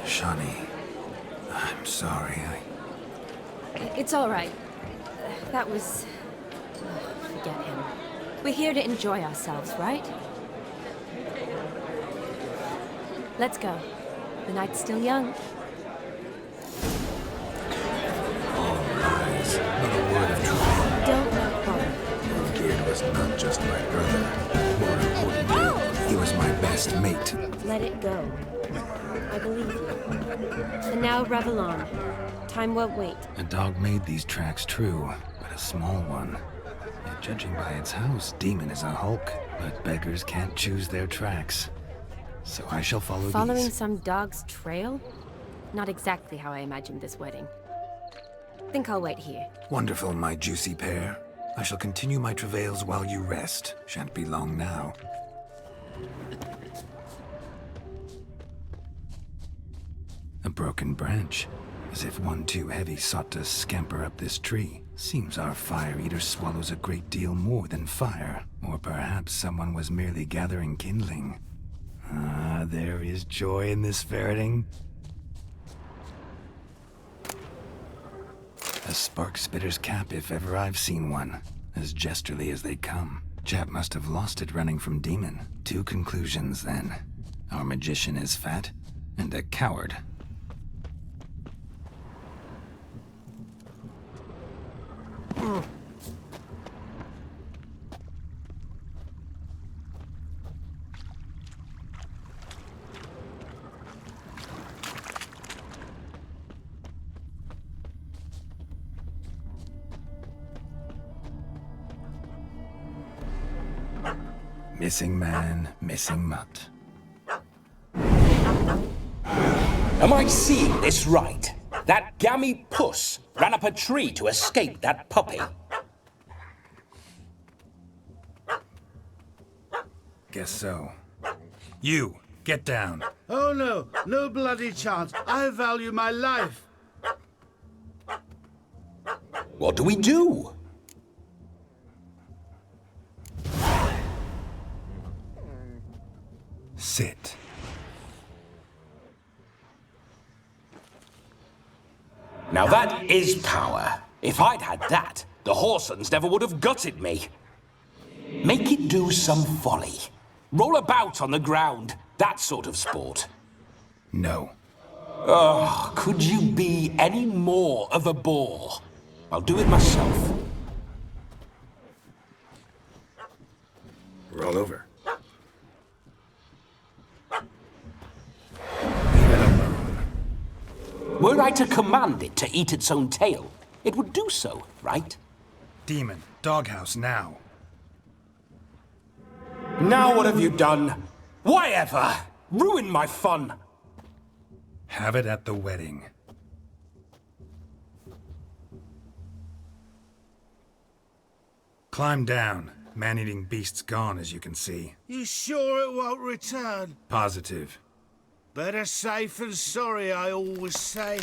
Shani, I'm sorry, It's all right. That was... forget him. We're here to enjoy ourselves, right? Let's go. The night's still young. All lies, not a word of truth. Don't let go. Olgierd was not just my brother. More importantly, he was my best mate. Let it go. I believe you. And now revel on. Time won't wait. A dog made these tracks true, but a small one. Yet judging by its house, Demon is a hulk, but beggars can't choose their tracks. So I shall follow Following these. some dog's trail? Not exactly how I imagined this wedding. Think I'll wait here. Wonderful, my juicy pair. I shall continue my travails while you rest. Shan't be long now. A broken branch. As if one too heavy sought to scamper up this tree. Seems our fire eater swallows a great deal more than fire. Or perhaps someone was merely gathering kindling. Ah, there is joy in this ferreting. A spark spitter's cap if ever I've seen one. As jesterly as they come. Chap must have lost it running from Demon. 2 conclusions then. Our magician is fat, and a coward. Missing man, missing mutt. Am I seeing this right? That gammy puss ran up a tree to escape that puppy. Guess so. You, get down. Oh no, no bloody chance. I value my life. What do we do? Sit. Now that is power. If I'd had that, the Horsons never would have gutted me. Make it do some folly. Roll about on the ground. That sort of sport. No. Oh, could you be any more of a bore? I'll do it myself. Roll over. Were I to command it to eat its own tail, it would do so, right? Demon, doghouse now. Now what have you done? Why ever? Ruin my fun. Have it at the wedding. Climb down. Man-eating beast's gone, as you can see. You sure it won't return? Positive. Better safe than sorry, I always say.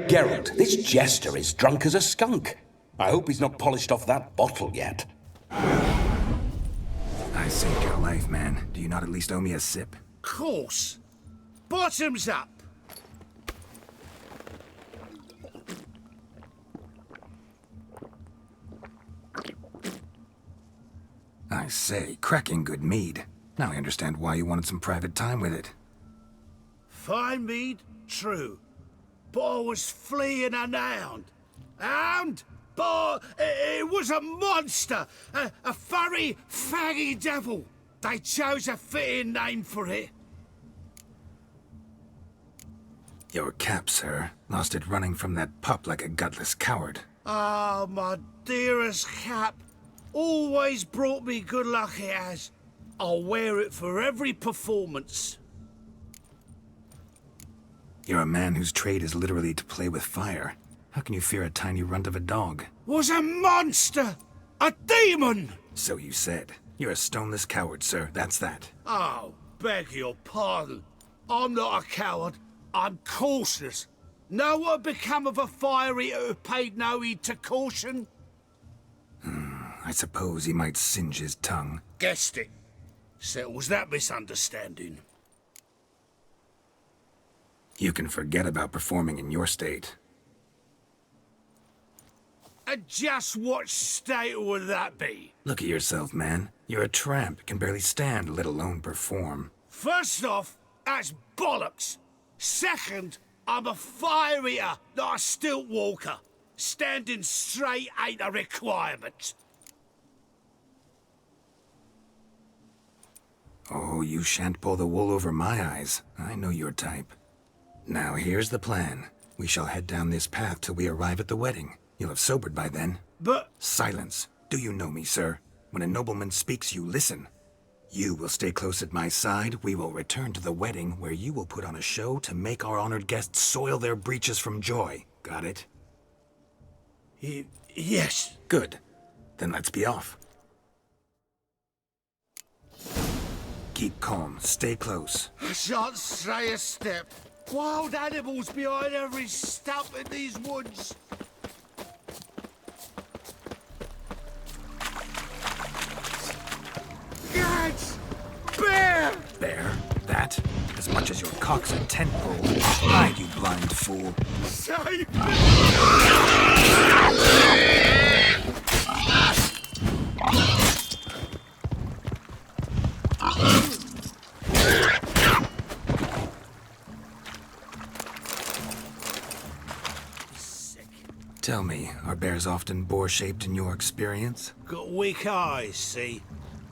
Geralt, this jester is drunk as a skunk. I hope he's not polished off that bottle yet. I saved your life, man. Do you not at least owe me a sip? Course. Bottoms up. I say, cracking good mead. Now I understand why you wanted some private time with it. Fine mead, true. But I was fleeing an hound. Hound? But it was a monster! A furry, faggy devil! They chose a fitting name for it. Your cap, sir. Lost it running from that pup like a gutless coward. Ah, my dearest cap. Always brought me good luck it has. I'll wear it for every performance. You're a man whose trade is literally to play with fire. How can you fear a tiny runt of a dog? Was a monster! A demon! So you said. You're a stoneless coward, sir. That's that. Oh, beg your pardon. I'm not a coward. I'm cautious. Know what become of a fire eater who paid no heed to caution? I suppose he might singe his tongue. Guessed it. Settles that misunderstanding. You can forget about performing in your state. And just what state would that be? Look at yourself, man. You're a tramp, can barely stand, let alone perform. First off, that's bollocks. Second, I'm a fire eater, not a stilt walker. Standing straight ain't a requirement. Oh, you shan't pull the wool over my eyes. I know your type. Now, here's the plan. We shall head down this path till we arrive at the wedding. You'll have sobered by then. But... Silence. Do you know me, sir? When a nobleman speaks, you listen. You will stay close at my side. We will return to the wedding, where you will put on a show to make our honored guests soil their breeches from joy. Got it? Yes. Good. Then let's be off. Keep calm. Stay close. I shan't stray a step. Wild animals behind every stump in these woods. Gads! Bear! Bear? That? As much as your cock's a tent pole. Hide, you blind fool. Save Tell me, are bears often boar-shaped in your experience? Got weak eyes, see?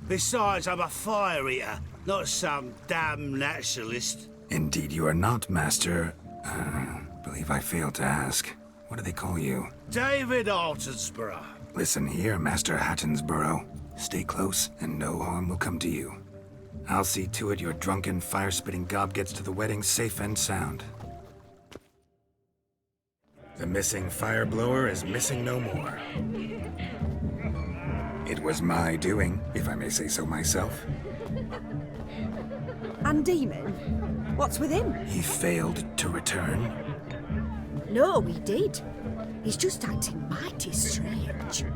Besides, I'm a fire eater, not some damn naturalist. Indeed you are not, Master... believe I failed to ask. What do they call you? David Altonsborough. Listen here, Master Hattonsborough. Stay close, and no harm will come to you. I'll see to it your drunken, fire-spitting gob gets to the wedding safe and sound. The missing fire blower is missing no more. It was my doing, if I may say so myself. And Demon? What's with him? He failed to return. No, he did. He's just acting mighty strange.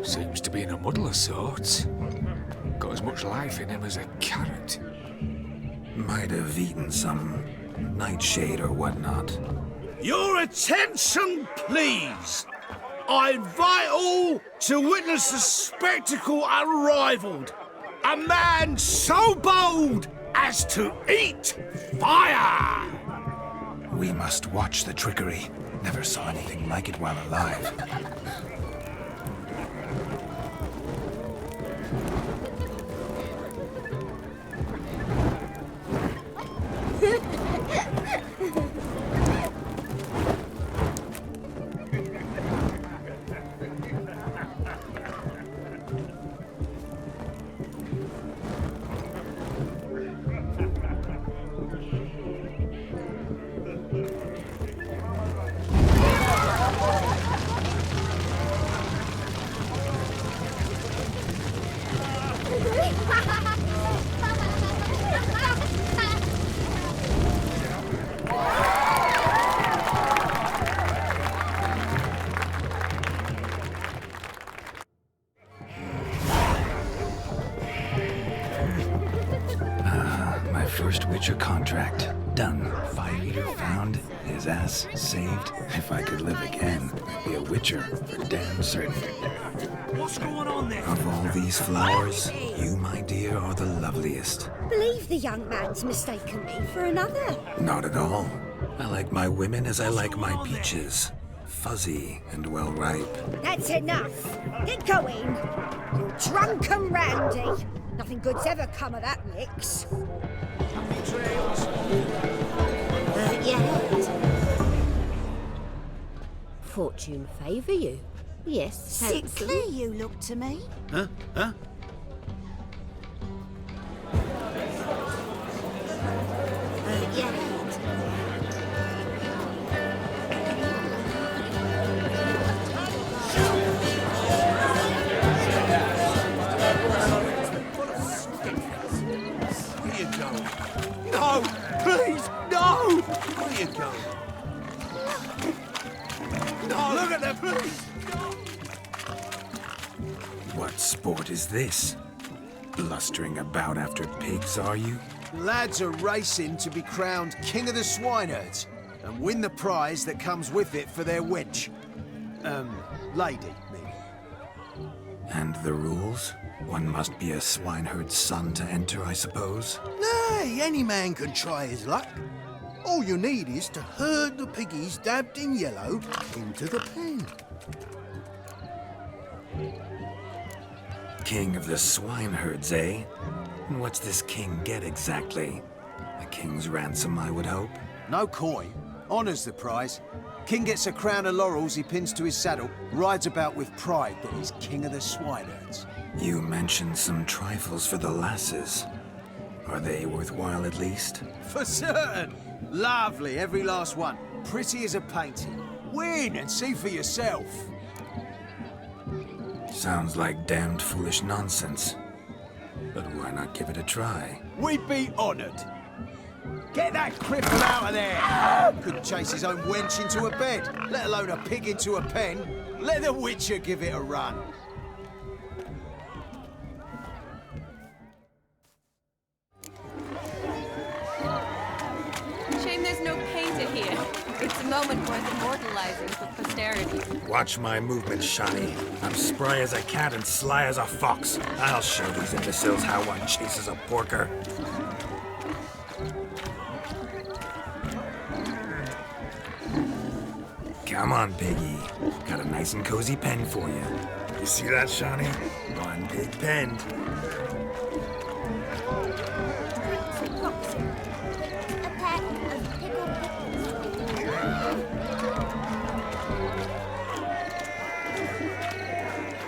Seems to be in a muddle of sorts. Got as much life in him as a carrot. Might have eaten some nightshade or whatnot. Your attention, please! I invite all to witness a spectacle unrivaled. A man so bold as to eat fire! We must watch the trickery. Never saw anything like it while alive. First Witcher contract. done. Fire eater found, his ass saved. If I could live again, I'd be a witcher for damn certain. What's going on there? Of all these flowers, you, my dear, are the loveliest. Believe the young man's mistaken me for another. Not at all. I like my women as I like my peaches. Fuzzy and well ripe. That's enough. Get going. You're drunk and randy. Nothing good's ever come of that mix. Yeah. Fortune favour you. Yes, Sickly you look to me. Huh? Huh? Yeah. No! Please, no! Where are you going? No! Look at them, please! What sport is this? Blustering about after pigs, are you? Lads are racing to be crowned King of the Swineherds and win the prize that comes with it for their wench. Lady, maybe. And the rules? One must be a swineherd's son to enter, I suppose? Nay, any man can try his luck. All you need is to herd the piggies dabbed in yellow into the pen. King of the swineherds, eh? And what's this king get exactly? A king's ransom, I would hope? No coin. Honours the prize. King gets a crown of laurels he pins to his saddle, rides about with pride that he's king of the swineherds. You mentioned some trifles for the lasses. Are they worthwhile at least? For certain. Lovely, every last one. Pretty as a painting. Win and see for yourself. Sounds like damned foolish nonsense. But why not give it a try? We'd be honoured. Get that cripple out of there! Couldn't chase his own wench into a bed, let alone a pig into a pen. Let the Witcher give it a run. Shame there's no painter here. It's a moment worth immortalizing for posterity. Watch my movements, Shani. I'm spry as a cat and sly as a fox. I'll show these imbeciles how one chases a porker. Come on, piggy. Got a nice and cozy pen for you. You see that, Shani? One big pen.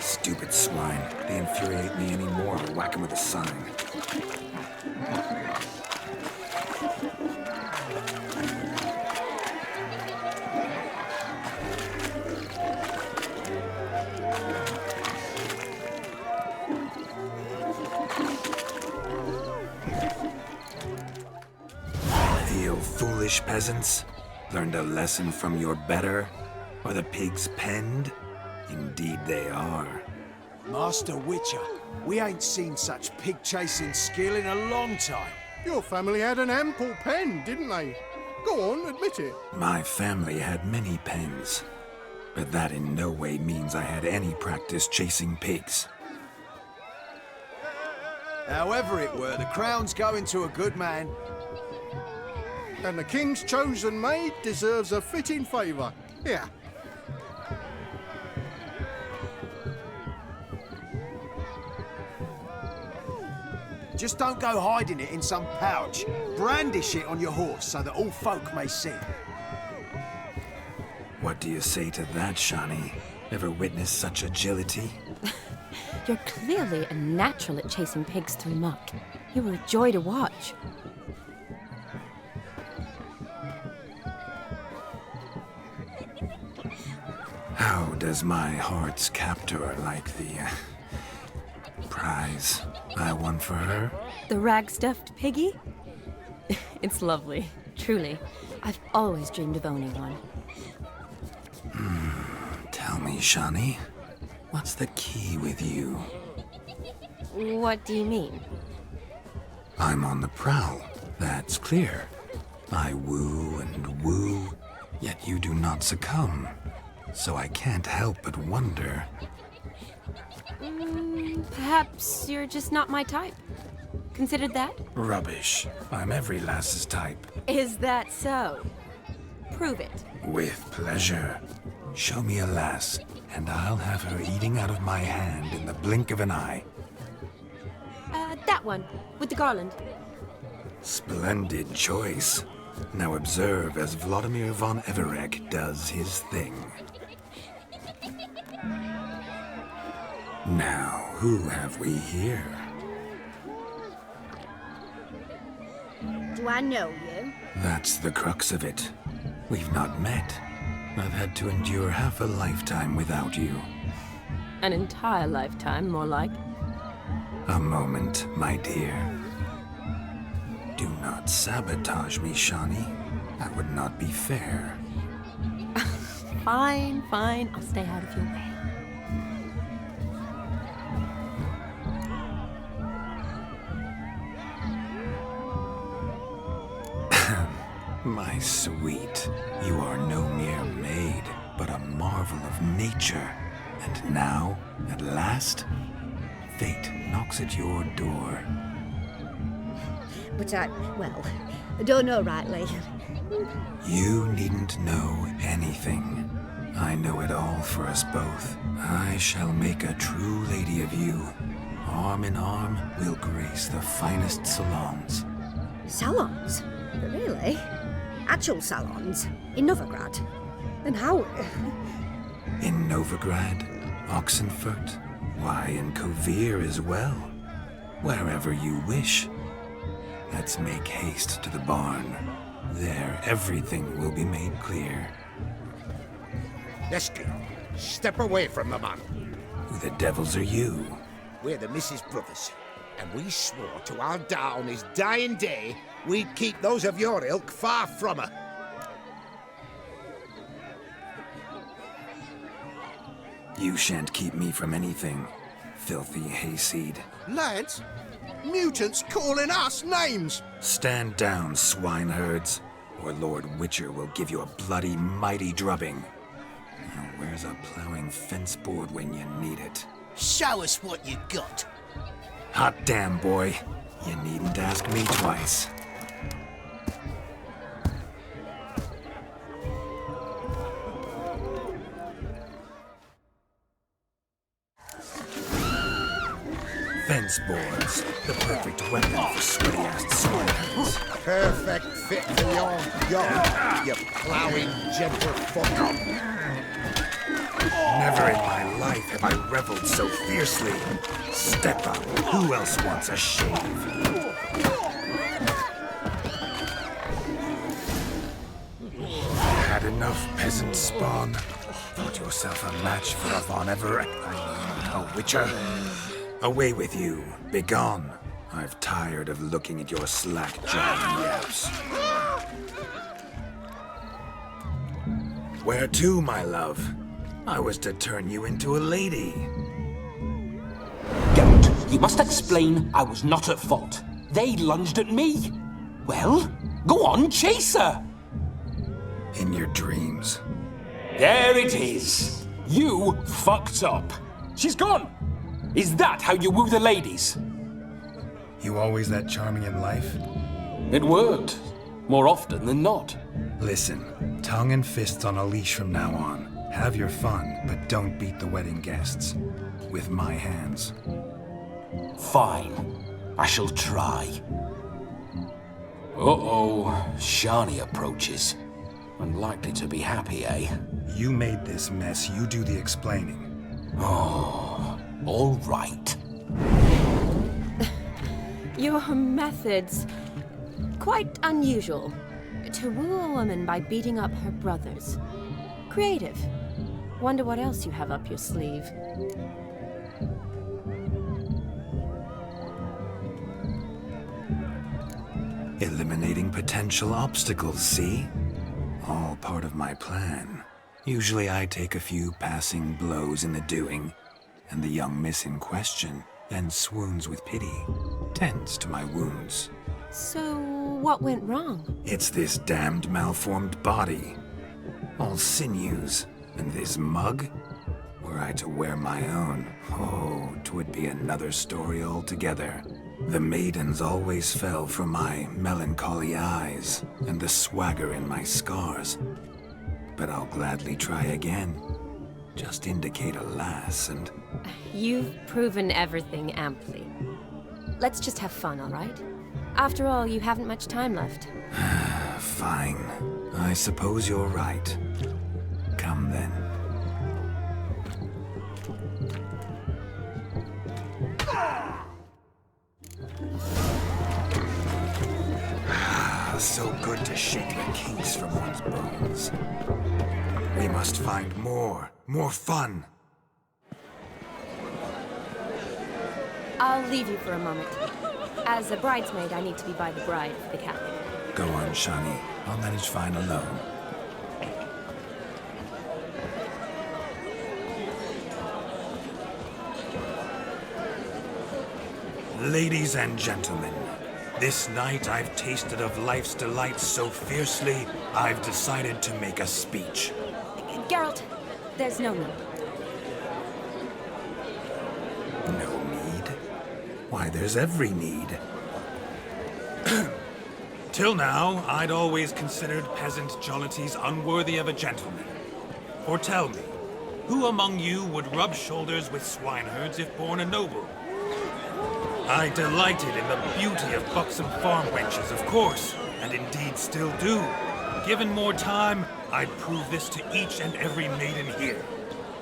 Stupid swine. They infuriate me anymore. I'll whack 'em with a sign. Feel foolish, peasants? Learned a lesson from your better? Or the pigs penned? Indeed they are. Master Witcher, we ain't seen such pig-chasing skill in a long time. Your family had an ample pen, didn't they? Go on, admit it. My family had many pens, but that in no way means I had any practice chasing pigs. However it were, the crown's going to a good man. And the king's chosen maid deserves a fitting favour. Here. Just don't go hiding it in some pouch. Brandish it on your horse so that all folk may see. What do you say to that, Shani? Ever witnessed such agility? You're clearly a natural at chasing pigs through muck. You were a joy to watch. How does my heart's captor like the prize I won for her? The rag-stuffed piggy? It's lovely, truly. I've always dreamed of owning one. Tell me, Shani, what's the key with you? What do you mean? I'm on the prowl, that's clear. I woo and woo, yet you do not succumb. So I can't help but wonder. Perhaps you're just not my type. Considered that? Rubbish. I'm every lass's type. Is that so? Prove it. With pleasure. Show me a lass, and I'll have her eating out of my hand in the blink of an eye. That one, with the garland. Splendid choice. Now observe as Vlodimir von Everek does his thing. Now, who have we here? Do I know you? That's the crux of it. We've not met. I've had to endure half a lifetime without you. An entire lifetime, more like. A moment, my dear. Do not sabotage me, Shani. That would not be fair. Fine, fine. I'll stay out of your way. My sweet, you are no mere maid, but a marvel of nature. And now, at last, fate knocks at your door. But I don't know rightly. You needn't know anything. I know it all for us both. I shall make a true lady of you. Arm in arm, we'll grace the finest salons. Salons? Really? Actual salons? In Novigrad? And how? In Novigrad, Oxenfurt, why, in Kovir as well. Wherever you wish. Let's make haste to the barn. There, everything will be made clear. Let's go. Step away from the man. Who the devils are you? We're the Mrs. Brothers, and we swore to our da on his dying day we'd keep those of your ilk far from her. You shan't keep me from anything, filthy hayseed. Lads, mutants calling us names! Stand down, swineherds, or Lord Witcher will give you a bloody mighty drubbing. Now, where's a plowing fence board when you need it? Show us what you got. Hot damn, boy. You needn't ask me twice. Fence boards, the perfect weapon for sweaty-ass swineherds. Perfect fit for your gun, you ploughing gentle fucker. Never in my life have I reveled so fiercely. Step up. Who else wants a shave? Had enough, peasant spawn. Thought yourself a match for a Von Everett. A Witcher. Away with you. Begone. I've tired of looking at your slack-jawed yaps. Where to, my love? I was to turn you into a lady. Geralt, you must explain I was not at fault. They lunged at me. Well, go on, chase her. In your dreams. There it is. You fucked up. She's gone. Is that how you woo the ladies? You always that charming in life? It worked. More often than not. Listen, tongue and fists on a leash from now on. Have your fun, but don't beat the wedding guests. With my hands. Fine. I shall try. Uh-oh. Shani approaches. Unlikely to be happy, eh? You made this mess. You do the explaining. Oh, all right. Your methods... quite unusual. To woo a woman by beating up her brothers. Creative. Wonder what else you have up your sleeve. Eliminating potential obstacles, see? All part of my plan. Usually I take a few passing blows in the doing, and the young miss in question then swoons with pity, tends to my wounds. So, what went wrong? It's this damned malformed body. All sinews. And this mug? Were I to wear my own, oh, 'twould be another story altogether. The maidens always fell for my melancholy eyes and the swagger in my scars. But I'll gladly try again. Just indicate a lass and... You've proven everything amply. Let's just have fun, all right? After all, you haven't much time left. Fine. I suppose you're right. Come then. So good to shake the kinks from one's bones. We must find more fun. I'll leave you for a moment. As a bridesmaid, I need to be by the bride for the capping. Go on, Shani. I'll manage fine alone. Ladies and gentlemen, this night I've tasted of life's delights so fiercely, I've decided to make a speech. Geralt, there's no need. No need? Why, there's every need. Till now, I'd always considered peasant jollities unworthy of a gentleman. For tell me, who among you would rub shoulders with swineherds if born a noble? I delighted in the beauty of buxom farm wenches, of course, and indeed still do. Given more time, I'd prove this to each and every maiden here.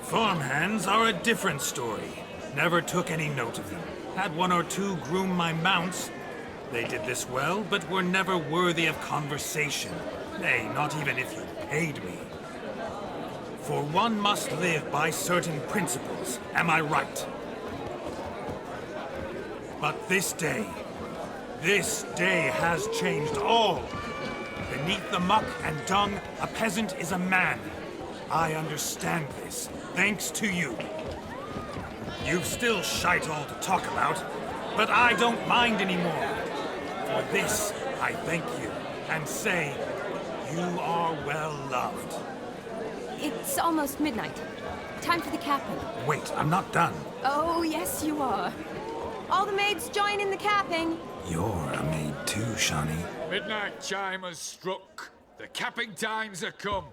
Farmhands are a different story. Never took any note of them. Had one or two groom my mounts. They did this well, but were never worthy of conversation. Nay, not even if you paid me. For one must live by certain principles, am I right? But this day has changed all. Beneath the muck and dung, a peasant is a man. I understand this, thanks to you. You've still shite all to talk about, but I don't mind anymore. For this, I thank you, and say, you are well loved. It's almost midnight. Time for the capping. Wait, I'm not done. Oh, yes, you are. All the maids join in the capping. You're a maid too, Shani. Midnight chime has struck. The capping times are come.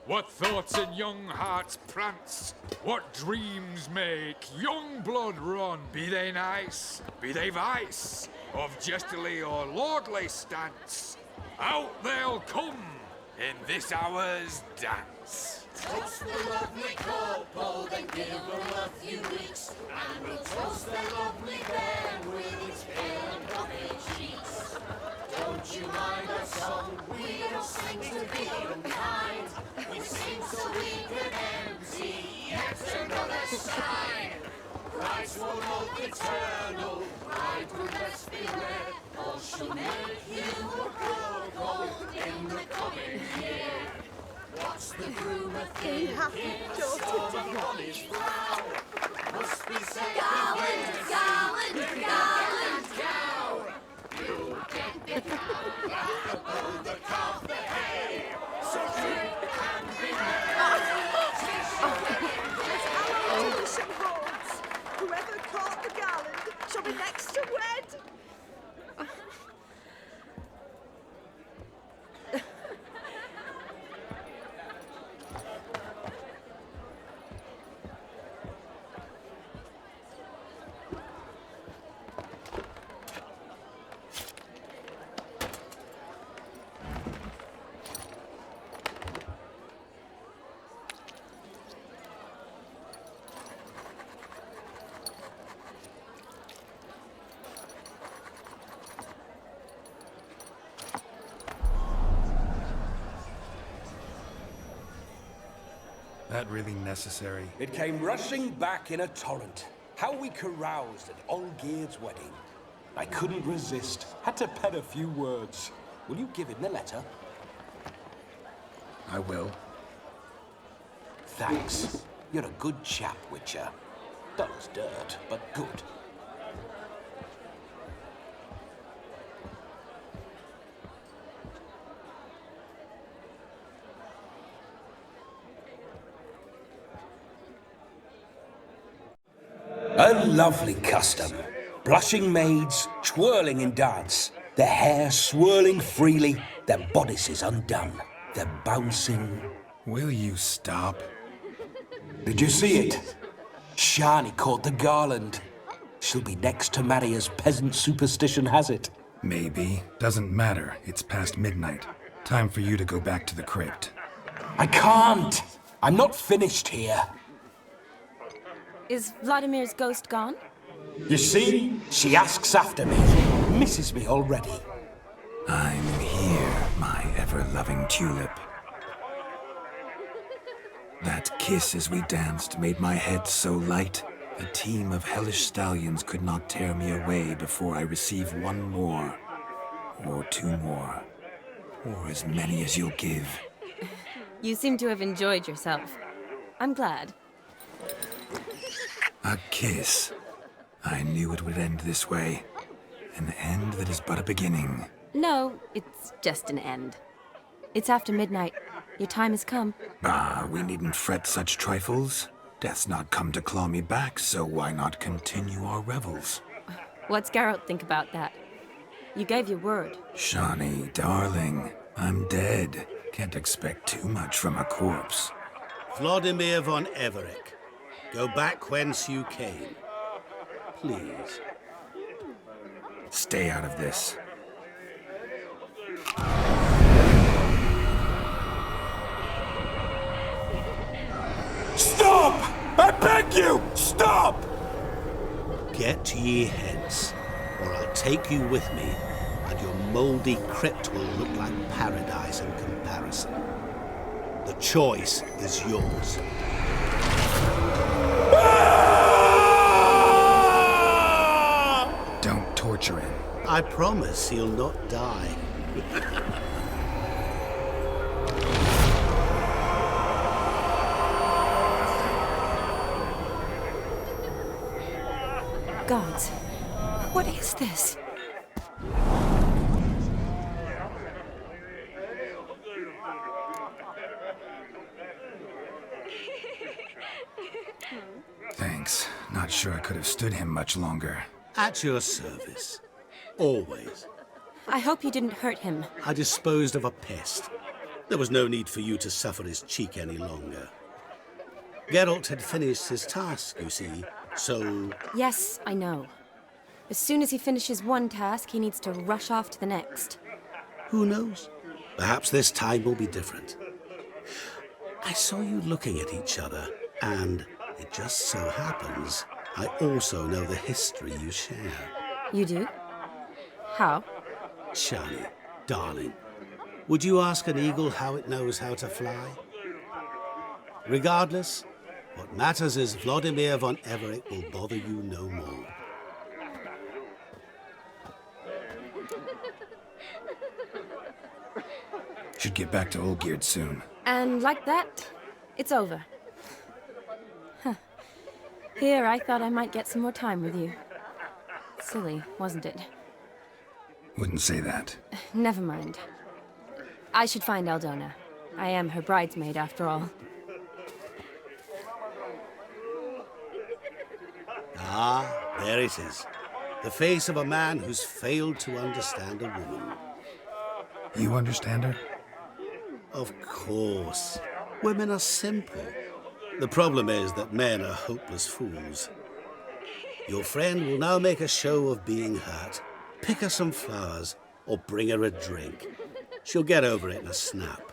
What thoughts in young hearts prance? What dreams make young blood run? Be they nice, be they vice, of jestily or lordly stance, out they'll come in this hour's dance. Toast the lovely couple, then give them a few weeks, and we'll toast the lovely band with its pale and puffy cheeks. Don't you mind our song? We don't sing to be unkind. We sing so we can empty yet another side. Christ will hope eternal, bridegroom let's beware, or she'll make you a poor gold in the coming year. What's the groom a thinking? On his brow must be said. Garland, cow. You'll get the cow back above the calf the hay. So drink and be merry. Whoever caught the garland shall be next to wed. That really necessary? It came rushing back in a torrent. How we caroused at Olgierd's wedding. I couldn't resist. Had to pen a few words. Will you give him the letter? I will. Thanks. You're a good chap, Witcher. Dull as dirt, but good. A lovely custom. Blushing maids, twirling in dance, their hair swirling freely, their bodices undone, their bouncing... Will you stop? Did you see it? Shani caught the garland. She'll be next to marry as peasant superstition has it. Maybe. Doesn't matter. It's past midnight. Time for you to go back to the crypt. I can't! I'm not finished here. Is Vlodimir's ghost gone? You see? She asks after me. Misses me already. I'm here, my ever-loving tulip. That kiss as we danced made my head so light. A team of hellish stallions could not tear me away before I receive one more. Or two more. Or as many as you'll give. You seem to have enjoyed yourself. I'm glad. A kiss. I knew it would end this way. An end that is but a beginning. No, it's just an end. It's after midnight. Your time has come. Ah, we needn't fret such trifles. Death's not come to claw me back, so why not continue our revels? What's Geralt think about that? You gave your word. Shani, darling, I'm dead. Can't expect too much from a corpse. Vlodimir von Everec, go back whence you came. Please. Stay out of this. Stop! I beg you! Stop! Get ye hence, or I'll take you with me, and your mouldy crypt will look like paradise in comparison. The choice is yours. Don't torture him. I promise he'll not die. Gods, what is this? Thanks. Not sure I could have stood him much longer. At your service. Always. I hope you didn't hurt him. I disposed of a pest. There was no need for you to suffer his cheek any longer. Geralt had finished his task, you see, so... Yes, I know. As soon as he finishes one task, he needs to rush off to the next. Who knows? Perhaps this time will be different. I saw you looking at each other, and it just so happens I also know the history you share. You do? How? Shani, darling, would you ask an eagle how it knows how to fly? Regardless, what matters is Vlodimir von Everec will bother you no more. Should get back to Olgierd soon. And like that, it's over. Huh. Here, I thought I might get some more time with you. Silly, wasn't it? Wouldn't say that. Never mind. I should find Aldona. I am her bridesmaid, after all. Ah, there it is. The face of a man who's failed to understand a woman. You understand her? Of course. Women are simple. The problem is that men are hopeless fools. Your friend will now make a show of being hurt. Pick her some flowers, or bring her a drink. She'll get over it in a snap.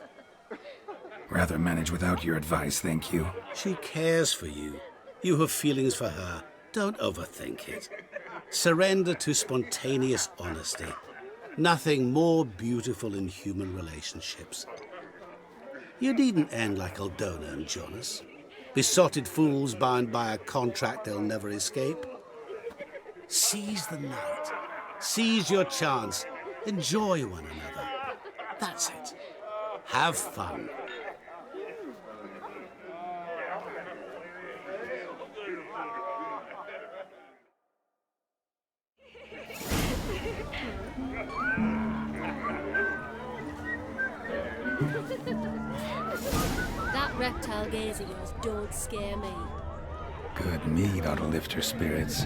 Rather manage without your advice, thank you. She cares for you. You have feelings for her. Don't overthink it. Surrender to spontaneous honesty. Nothing more beautiful in human relationships. You needn't end like Aldona and Jonas. Besotted fools bound by a contract they'll never escape. Seize the night. Seize your chance. Enjoy one another. That's it. Have fun. That reptile gaze of yours don't scare me. Good mead ought to lift her spirits.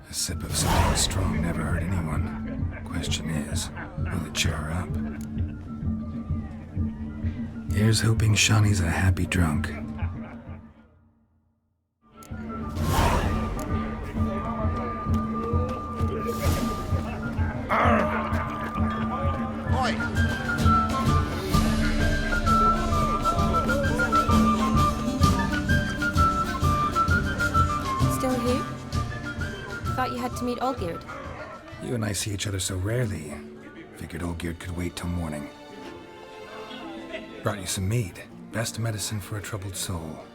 A sip of something strong never hurt anyone. Question is, will it cheer her up? Here's hoping Shawnee's a happy drunk. Still here? Thought you had to meet Olgierd. You and I see each other so rarely. Figured Olgierd could wait till morning. Brought you some mead. Best medicine for a troubled soul.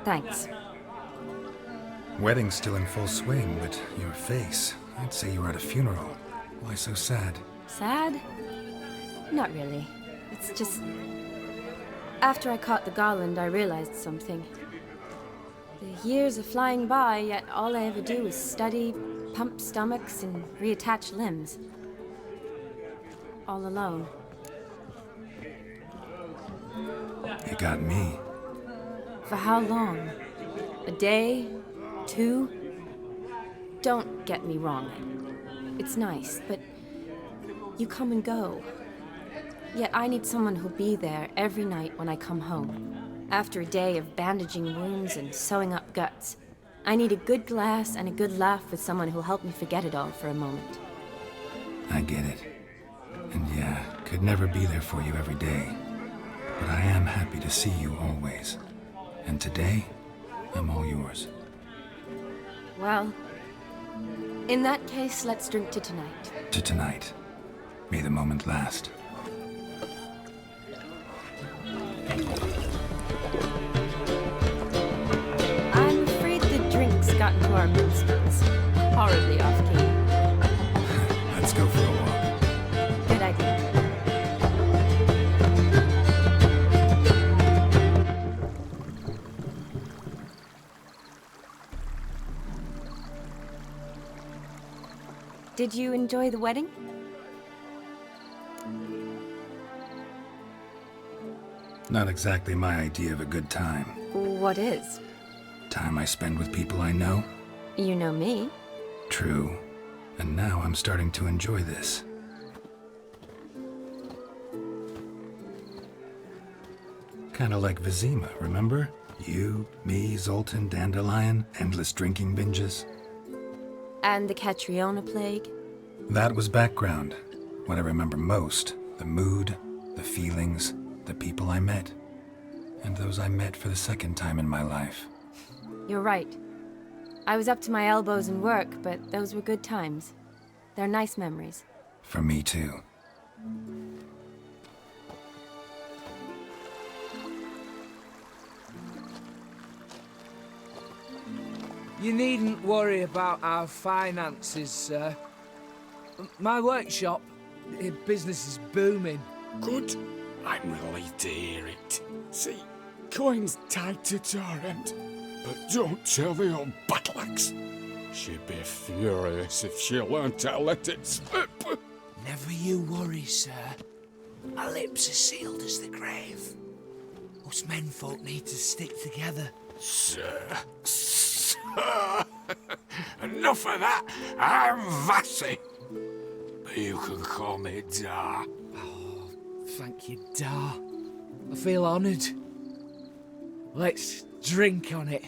Thanks. Wedding's still in full swing, but your face, I'd say you were at a funeral. Why so sad? Sad? Not really. It's just... After I caught the garland, I realized something. The years are flying by, yet all I ever do is study, pump stomachs, and reattach limbs. All alone. You got me. For how long? A day? 2? Don't get me wrong. It's nice, but you come and go. Yet I need someone who'll be there every night when I come home. After a day of bandaging wounds and sewing up guts, I need a good glass and a good laugh with someone who'll help me forget it all for a moment. I get it. And yeah, could never be there for you every day. But I am happy to see you always. And today, I'm all yours. Well, in that case, let's drink to tonight. To tonight. May the moment last. I'm afraid the drinks got into our minstrels. Horribly off-key. Let's go for a walk. Good idea. Did you enjoy the wedding? Not exactly my idea of a good time. What is? Time I spend with people I know. You know me. True. And now I'm starting to enjoy this. Kinda like Vizima, remember? You, me, Zoltan, Dandelion, endless drinking binges. And the Catriona plague? That was background. What I remember most, the mood, the feelings, the people I met. And those I met for the second time in my life. You're right. I was up to my elbows in work, but those were good times. They're nice memories. For me too. You needn't worry about our finances, sir. My workshop, business is booming. Good. I'm relieved to hear it. See, coin's tied to Torrent. But don't tell the old battleaxe. She'd be furious if she learned to let it slip. Never you worry, sir. My lips are sealed as the grave. Us menfolk need to stick together. Sir. Enough of that. I'm Vassy. But you can call me Dar. Oh, thank you, Dar. I feel honoured. Let's drink on it.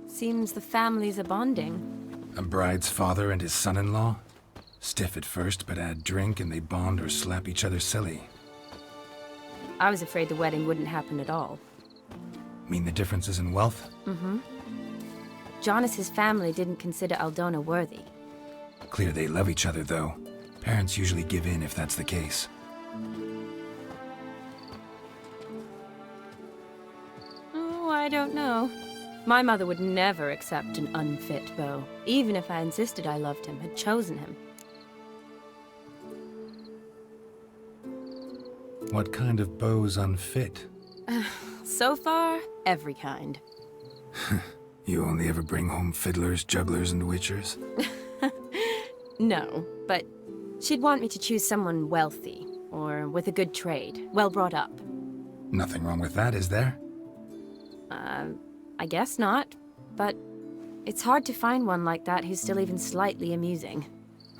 Seems the families are bonding. A bride's father and his son-in-law? Stiff at first, but add drink and they bond or slap each other silly. I was afraid the wedding wouldn't happen at all. Mean the differences in wealth? Mm-hmm. Jonas's family didn't consider Aldona worthy. Clear they love each other, though. Parents usually give in if that's the case. Oh, I don't know. My mother would never accept an unfit beau, even if I insisted I loved him, had chosen him. What kind of beau's unfit? So far, every kind. You only ever bring home fiddlers, jugglers, and witchers? No, but she'd want me to choose someone wealthy, or with a good trade, well brought up. Nothing wrong with that, is there? I guess not, but it's hard to find one like that who's still even slightly amusing.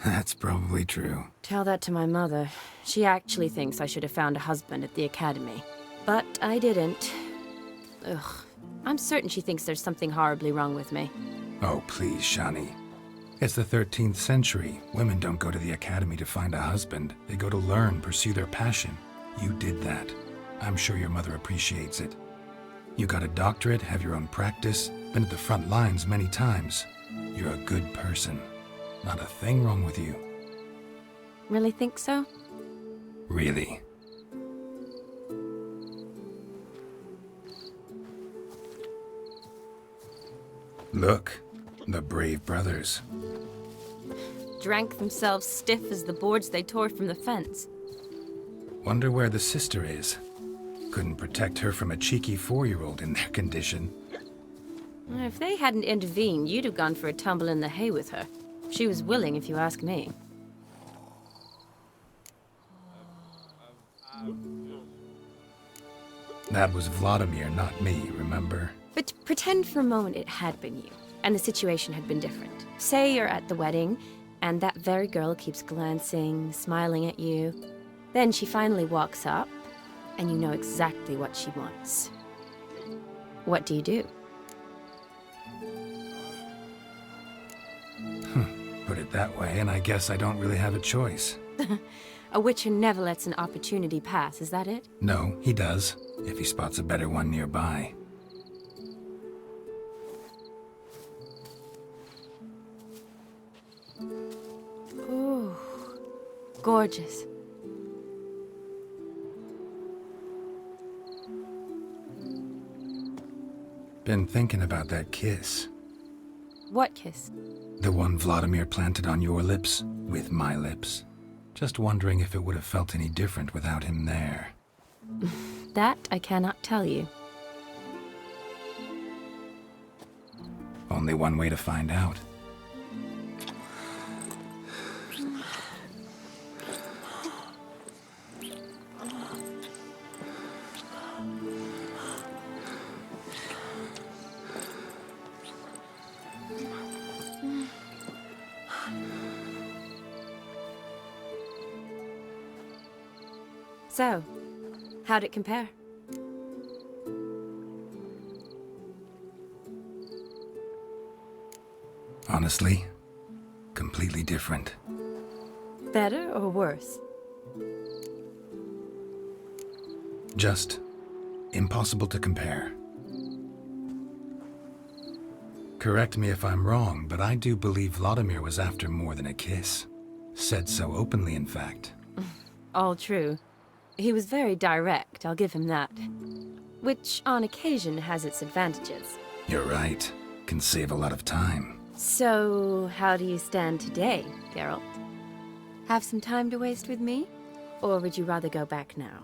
That's probably true. Tell that to my mother. She actually thinks I should have found a husband at the academy. But I didn't. Ugh. I'm certain she thinks there's something horribly wrong with me. Oh, please, Shani. It's the 13th century. Women don't go to the academy to find a husband. They go to learn, pursue their passion. You did that. I'm sure your mother appreciates it. You got a doctorate, have your own practice, been at the front lines many times. You're a good person. Not a thing wrong with you. Really think so? Really. Look, the brave brothers. Drank themselves stiff as the boards they tore from the fence. Wonder where the sister is. Couldn't protect her from a cheeky 4-year-old in their condition. If they hadn't intervened, you'd have gone for a tumble in the hay with her. She was willing, if you ask me. That was Vlodimir, not me, remember? But pretend for a moment it had been you, and the situation had been different. Say you're at the wedding, and that very girl keeps glancing, smiling at you. Then she finally walks up, and you know exactly what she wants. What do you do? Put it that way, and I guess I don't really have a choice. A witcher never lets an opportunity pass, is that it? No, he does, if he spots a better one nearby. Ooh, gorgeous. Been thinking about that kiss. What kiss? The one Vlodimir planted on your lips, with my lips. Just wondering if it would have felt any different without him there. That I cannot tell you. Only one way to find out. So, how'd it compare? Honestly, completely different. Better or worse? Just impossible to compare. Correct me if I'm wrong, but I do believe Vlodimir was after more than a kiss. Said so openly, in fact. All true. He was very direct, I'll give him that. Which, on occasion, has its advantages. You're right. Can save a lot of time. So, how do you stand today, Geralt? Have some time to waste with me? Or would you rather go back now?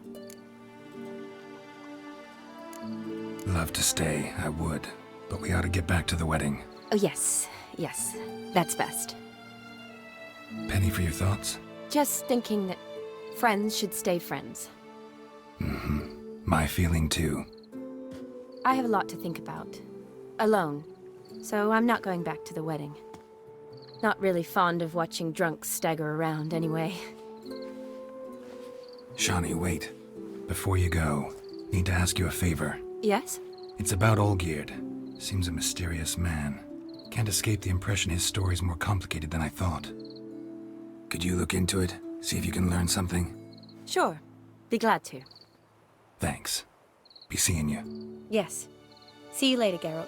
Love to stay, I would. But we ought to get back to the wedding. Oh, yes. Yes. That's best. Penny for your thoughts? Just thinking that friends should stay friends. My feeling too. I have a lot to think about. Alone. So I'm not going back to the wedding. Not really fond of watching drunks stagger around, anyway. Shani, wait. Before you go, need to ask you a favor. Yes? It's about Olgierd. Seems a mysterious man. Can't escape the impression his story's more complicated than I thought. Could you look into it? See if you can learn something? Sure. Be glad to. Thanks. Be seeing you. Yes. See you later, Geralt.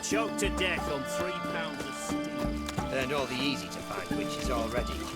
choked to death on £3 of steel. And all the easy to find witches already.